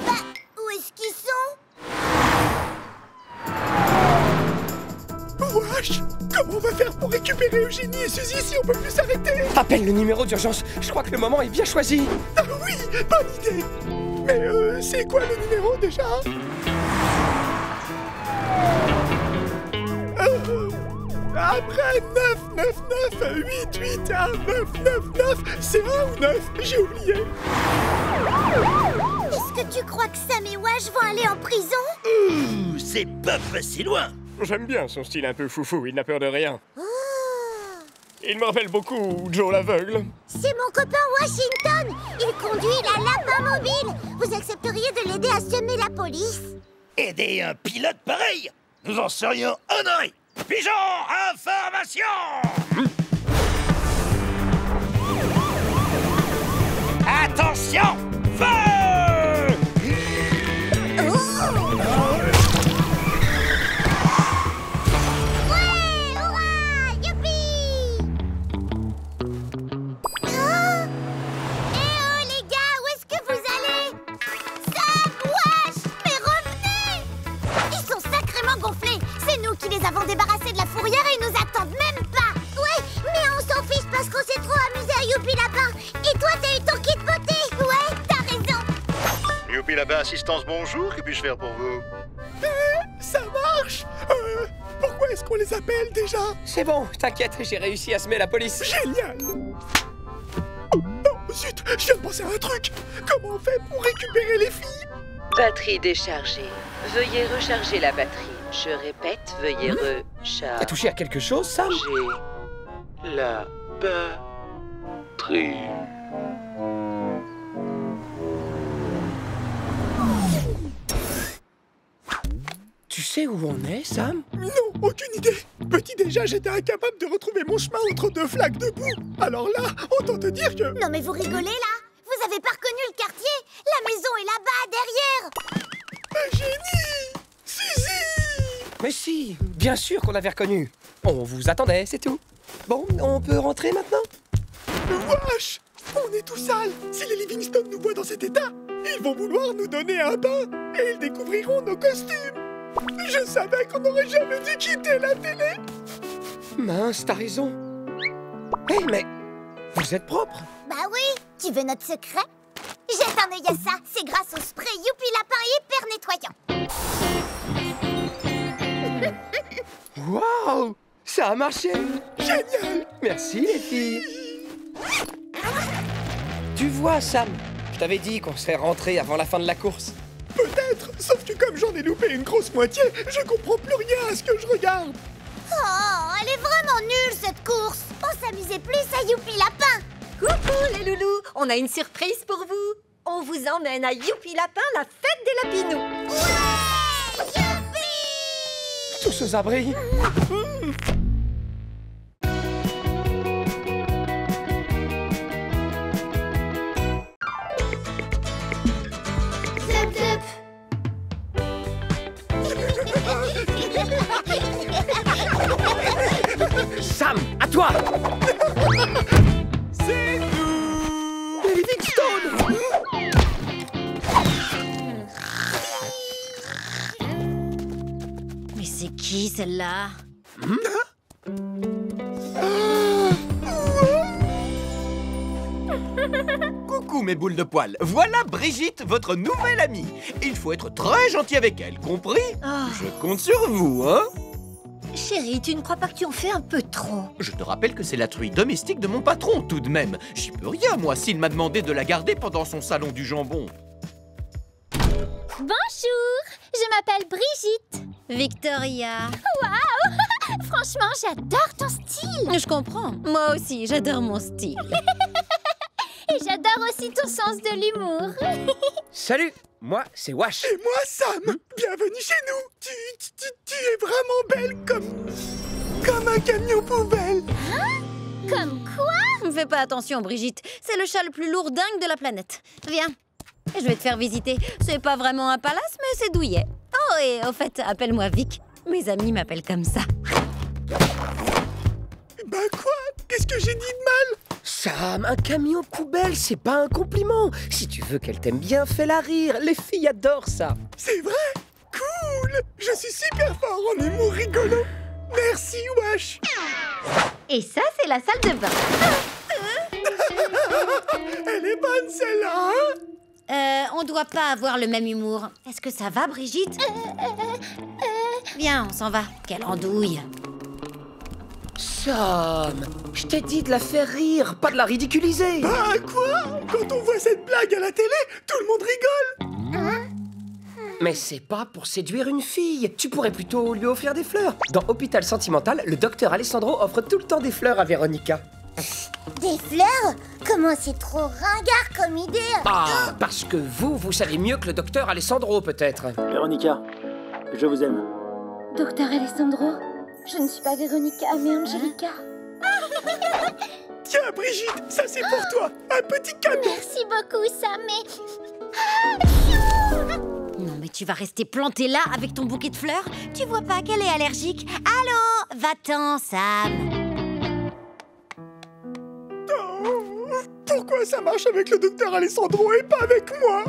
Bah, où est-ce qu'ils sont? Wesh, comment on va faire pour récupérer Eugénie et Suzy si on peut plus s'arrêter? Appelle le numéro d'urgence. Je crois que le moment est bien choisi. Ah oui, bonne idée. Mais c'est quoi le numéro déjà? Après 999 881 999, c'est 1 ou 9? J'ai oublié. Est-ce que tu crois que Sam et Wash vont aller en prison? C'est pas si loin. J'aime bien son style un peu foufou, il n'a peur de rien. Il me rappelle beaucoup Joe l'aveugle. C'est mon copain Washington. Il conduit la lapin mobile. Vous accepteriez de l'aider à semer la police? Aider un pilote pareil? Nous en serions honorés. Pigeon, information! Attention! Feu! Nous avons débarrassé de la fourrière et ils nous attendent même pas. Ouais, mais on s'en fiche parce qu'on s'est trop amusé à Youpi Lapin. Et toi, t'as eu ton kit beauté. Ouais, t'as raison. Youpi Lapin Assistance, bonjour. Que puis-je faire pour vous? Ça marche. Pourquoi est-ce qu'on les appelle déjà? C'est bon, t'inquiète, j'ai réussi à semer la police. Génial. Oh, zut, je viens de penser à un truc. Comment on fait pour récupérer les filles? Batterie déchargée. Veuillez recharger la batterie. Je répète, veuillez recharger. T'as touché à quelque chose, Sam? La batterie. Tu sais où on est, Sam? Non, aucune idée. Petit déjà, j'étais incapable de retrouver mon chemin entre deux flaques de boue. Alors là, autant te dire que... Non mais vous rigolez là? Vous avez pas reconnu le quartier? La maison est là-bas, derrière. Eugénie! Suzy! Mais si, bien sûr qu'on avait reconnu. On vous attendait, c'est tout. Bon, on peut rentrer maintenant? Wesh! On est tout sale. Si les Livingstone nous voient dans cet état, ils vont vouloir nous donner un bain et ils découvriront nos costumes. Je savais qu'on n'aurait jamais dû quitter la télé. Mince, t'as raison. Hé, mais vous êtes propre. Bah oui, tu veux notre secret? Jette un œil à ça, c'est grâce au spray Youpi Lapin hyper nettoyant. Waouh, ça a marché. Génial. Merci les filles. Tu vois, Sam, je t'avais dit qu'on serait rentré avant la fin de la course. Peut-être, sauf que comme j'en ai loupé une grosse moitié, je comprends plus rien à ce que je regarde. Oh, elle est vraiment nulle cette course. On s'amusait plus à Youpi Lapin. Coucou les loulous, on a une surprise pour vous. On vous emmène à Youpi Lapin, la fête des lapinous. Ouais, tous aux abris. Sam, à toi. C'est nous, les Livingstone. Mais c'est qui celle-là? Coucou mes boules de poils, voilà Brigitte, votre nouvelle amie. Il faut être très gentil avec elle, compris? Je compte sur vous, hein? Chérie, tu ne crois pas que tu en fais un peu trop? Je te rappelle que c'est la truie domestique de mon patron, tout de même. J'y peux rien, moi, s'il m'a demandé de la garder pendant son salon du jambon. Bonjour, je m'appelle Brigitte. Victoria. Waouh! Franchement, j'adore ton style. Je comprends. Moi aussi, j'adore mon style. Et j'adore aussi ton sens de l'humour. Salut, moi c'est Wash. Et moi Sam, bienvenue chez nous. Tu es vraiment belle comme un camion poubelle. Hein? Comme quoi? Fais pas attention, Brigitte. C'est le chat le plus lourdingue de la planète. Viens, je vais te faire visiter. C'est pas vraiment un palace, mais c'est douillet. Oh, et au fait, appelle-moi Vic. Mes amis m'appellent comme ça. Bah quoi? Qu'est-ce que j'ai dit de mal? Sam, un camion poubelle, c'est pas un compliment. Si tu veux qu'elle t'aime bien, fais-la rire. Les filles adorent ça. C'est vrai? Cool! Je suis super fort en humour rigolo. Merci, Wash. Et ça, c'est la salle de bain. Elle est bonne, celle-là, hein? On doit pas avoir le même humour. Est-ce que ça va, Brigitte? Viens, on s'en va. Quelle andouille. Sam, je t'ai dit de la faire rire, pas de la ridiculiser. Ah, quoi? Quand on voit cette blague à la télé, tout le monde rigole. Mais c'est pas pour séduire une fille. Tu pourrais plutôt lui offrir des fleurs. Dans Hôpital Sentimental, le docteur Alessandro offre tout le temps des fleurs à Véronica. Des fleurs? Comment c'est trop ringard comme idée? Ah, parce que vous savez mieux que le docteur Alessandro, peut-être. Véronica, je vous aime. Docteur Alessandro, je ne suis pas Véronica, mais Angelica. Tiens, Brigitte, ça c'est pour toi. Un petit cadeau. Merci beaucoup, Sam, Non, mais tu vas rester planté là avec ton bouquet de fleurs? Tu vois pas qu'elle est allergique? Allô? Va-t'en, Sam. Pourquoi ça marche avec le docteur Alessandro et pas avec moi?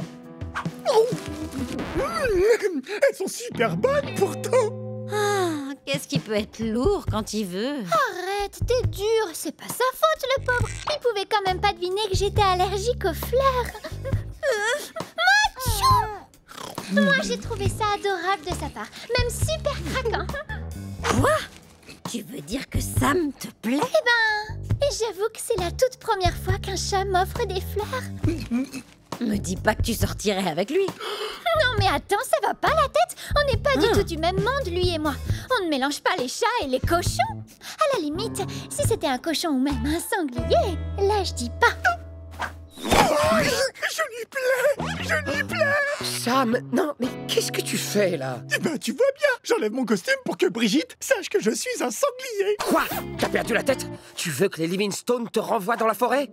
Elles sont super bonnes pourtant. Ah, qu'est-ce qui peut être lourd quand il veut? Arrête, t'es dur. C'est pas sa faute, le pauvre. Il pouvait quand même pas deviner que j'étais allergique aux fleurs. Macho! Moi, j'ai trouvé ça adorable de sa part. Même super craquant. Quoi? Tu veux dire que Sam te plaît? Eh ben, et j'avoue que c'est la toute première fois qu'un chat m'offre des fleurs. Me dis pas que tu sortirais avec lui. Non mais attends, ça va pas la tête? On n'est pas du tout du même monde, lui et moi. On ne mélange pas les chats et les cochons. À la limite, si c'était un cochon ou même un sanglier, là je dis pas. Je lui plais! Je lui plais! Sam, non, mais qu'est-ce que tu fais, là? Eh ben, tu vois bien, j'enlève mon costume pour que Brigitte sache que je suis un sanglier. Quoi? T'as perdu la tête? Tu veux que les Livingstone te renvoient dans la forêt?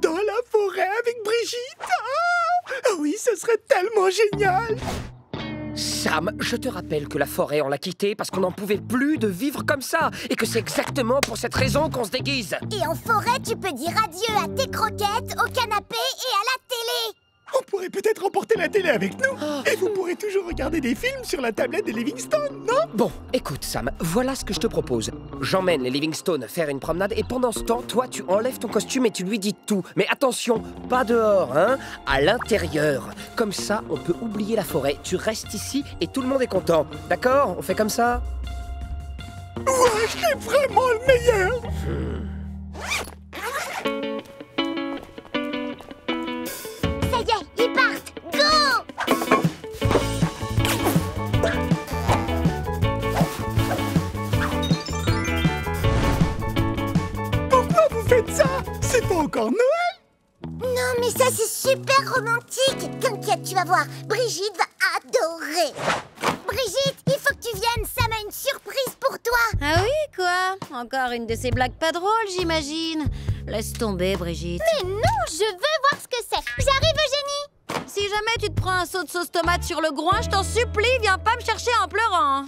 Dans la forêt avec Brigitte. Ah oui, ce serait tellement génial. Sam, je te rappelle que la forêt, on l'a quittée parce qu'on n'en pouvait plus de vivre comme ça. Et que c'est exactement pour cette raison qu'on se déguise. Et en forêt, tu peux dire adieu à tes croquettes, au canapé et à la télé. On pourrait peut-être emporter la télé avec nous. Et vous pourrez toujours regarder des films sur la tablette des Livingstone, non? Bon, écoute Sam, voilà ce que je te propose. J'emmène les Livingstone faire une promenade et pendant ce temps, toi, tu enlèves ton costume et tu lui dis tout. Mais attention, pas dehors, hein, à l'intérieur. Comme ça, on peut oublier la forêt. Tu restes ici et tout le monde est content. D'accord? On fait comme ça? Ouais, je suis vraiment le meilleur. Ça y est, ils partent. Go! Pourquoi vous faites ça? C'est pas encore Noël? Non, mais ça, c'est super romantique. T'inquiète, tu vas voir. Brigitte va adorer. Brigitte, il faut que tu viennes. Sam a une surprise pour toi. Ah oui, quoi? Encore une de ces blagues pas drôles, j'imagine. Laisse tomber, Brigitte. Mais non, je veux voir ce que c'est. J'arrive, Eugénie. Si jamais tu te prends un saut de sauce tomate sur le groin, je t'en supplie, viens pas me chercher en pleurant.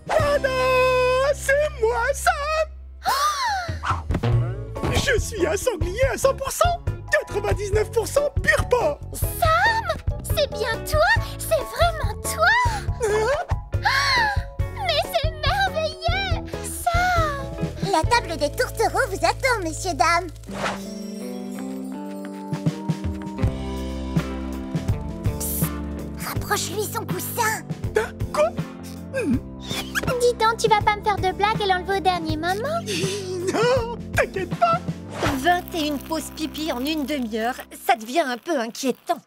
Tada! C'est moi, Sam! Je suis un sanglier à 100%, 99% pur porc. Sam, c'est bien toi? C'est vraiment toi? Mais c'est merveilleux! Sam! La table des tourtereaux vous attend, messieurs, dames. Psst, rapproche-lui son coussin. Quoi? Dis donc, tu vas pas me faire de blagues et l'enlever au dernier moment? Non, t'inquiète pas. 21 pauses pipi en une demi-heure, ça devient un peu inquiétant.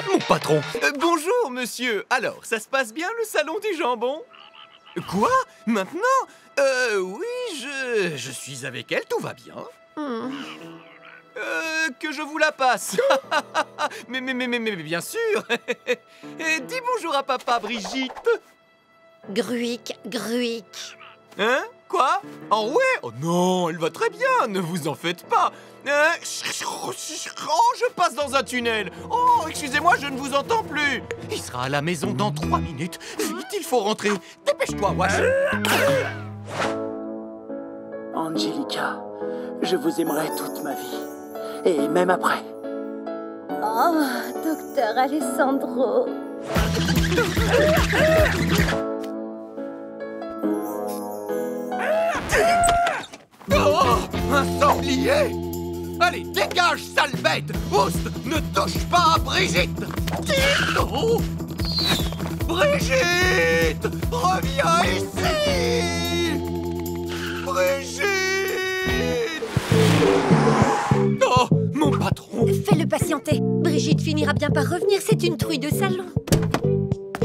Mon patron. Bonjour, monsieur. Alors, ça se passe bien, le salon du jambon? Quoi? Maintenant? Oui, je suis avec elle, tout va bien. Que je vous la passe. mais bien sûr. Et dis bonjour à papa, Brigitte. Gruic, gruic. Hein? Quoi? Oh ouais? Oh non, elle va très bien, ne vous en faites pas. Oh, je passe dans un tunnel. Oh, excusez-moi, je ne vous entends plus. Il sera à la maison dans 3 minutes. Vite, il faut rentrer. Dépêche-toi, Wash. Angelica, je vous aimerai toute ma vie. Et même après. Oh, docteur Alessandro. Oh, un sanglier! Allez, dégage, sale bête! Oust, ne touche pas à Brigitte! Oh. Brigitte! Reviens ici! Brigitte! Oh, mon patron! Fais-le patienter. Brigitte finira bien par revenir, c'est une trouille de salon.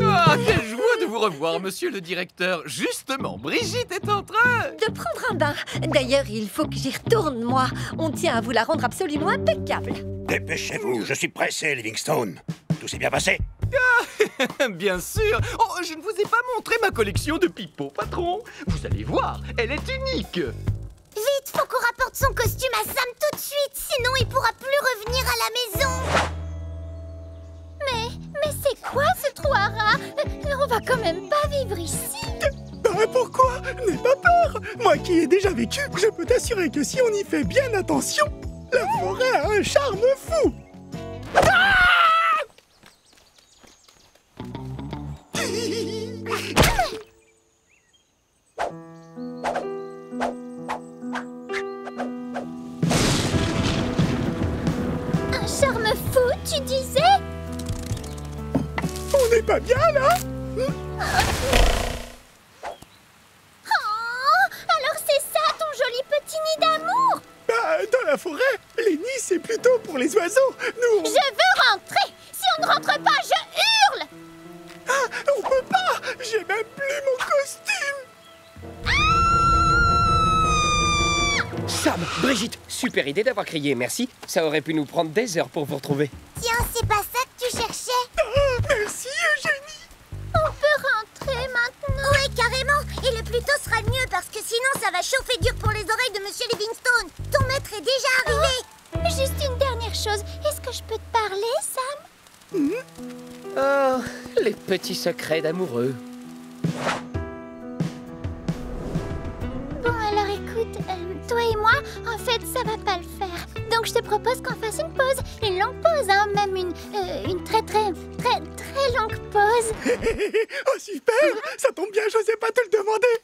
Ah, quelle joie de vous revoir, monsieur le directeur. Justement, Brigitte est en train de prendre un bain. D'ailleurs, il faut que j'y retourne, moi. On tient à vous la rendre absolument impeccable. Dépêchez-vous, je suis pressé, Livingstone. Tout s'est bien passé? Bien sûr. Oh, je ne vous ai pas montré ma collection de pipeaux, patron. Vous allez voir, elle est unique. Vite, faut qu'on rapporte son costume à Sam tout de suite, sinon il pourra plus revenir à la maison. Mais c'est quoi ce trou à rats? On va quand même pas vivre ici. Pourquoi? N'aie pas peur. Moi qui ai déjà vécu, je peux t'assurer que si on y fait bien attention, la forêt a un charme fou. Un charme fou, tu disais? On n'est pas bien là? Alors c'est ça ton joli petit nid d'amour? Dans la forêt, les nids c'est plutôt pour les oiseaux. Nous on... Je veux rentrer. Si on ne rentre pas, je hurle. On peut pas. J'ai même plus mon costume. Sam, Brigitte, super idée d'avoir crié, merci. Ça aurait pu nous prendre des heures pour vous retrouver. Tiens, c'est pas ça que tu cherchais? Merci, Eugénie. On peut rentrer maintenant? Oui, carrément. Et le plus tôt sera le mieux, parce que sinon ça va chauffer dur pour les oreilles de Monsieur Livingstone. Ton maître est déjà arrivé. Juste une dernière chose. Est-ce que je peux te parler, Sam? Oh, les petits secrets d'amoureux. Bon, alors écoute, toi et moi, en fait, ça va pas le faire. Donc je te propose qu'on fasse une pause. Une longue pause, hein, même une très longue pause. Oh, super. Ça tombe bien, je n'osais pas te le demander.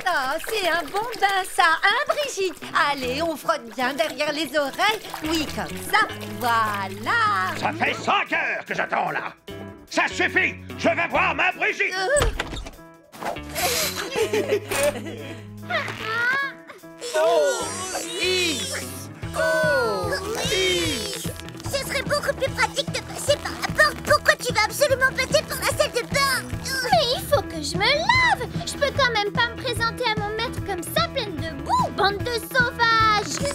Oh, c'est un bon bain, ça, hein, Brigitte? Allez, on frotte bien derrière les oreilles. Oui, comme ça, voilà. Ça fait 5 heures que j'attends, là. Ça suffit. Je vais voir ma Brigitte. Ce serait beaucoup plus pratique de passer par la porte. Pourquoi tu vas absolument passer par la salle de bain? Mais il faut que je me lave. Je peux quand même pas me présenter à mon maître comme ça, pleine de boue, bande de sauvages.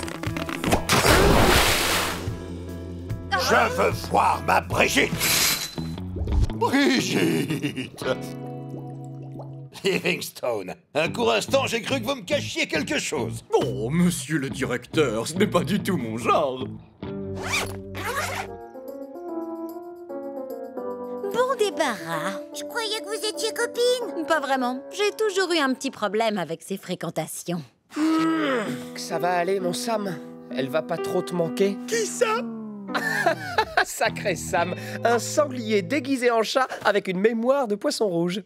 Je veux voir ma Brigitte. Brigitte. Livingstone, un court instant, j'ai cru que vous me cachiez quelque chose. Oh, monsieur le directeur, ce n'est pas du tout mon genre. Bon débarras. Je croyais que vous étiez copines. Pas vraiment. J'ai toujours eu un petit problème avec ces fréquentations. Ça va aller, mon Sam. Elle va pas trop te manquer. Qui ça? Sacré Sam, un sanglier déguisé en chat avec une mémoire de poisson rouge.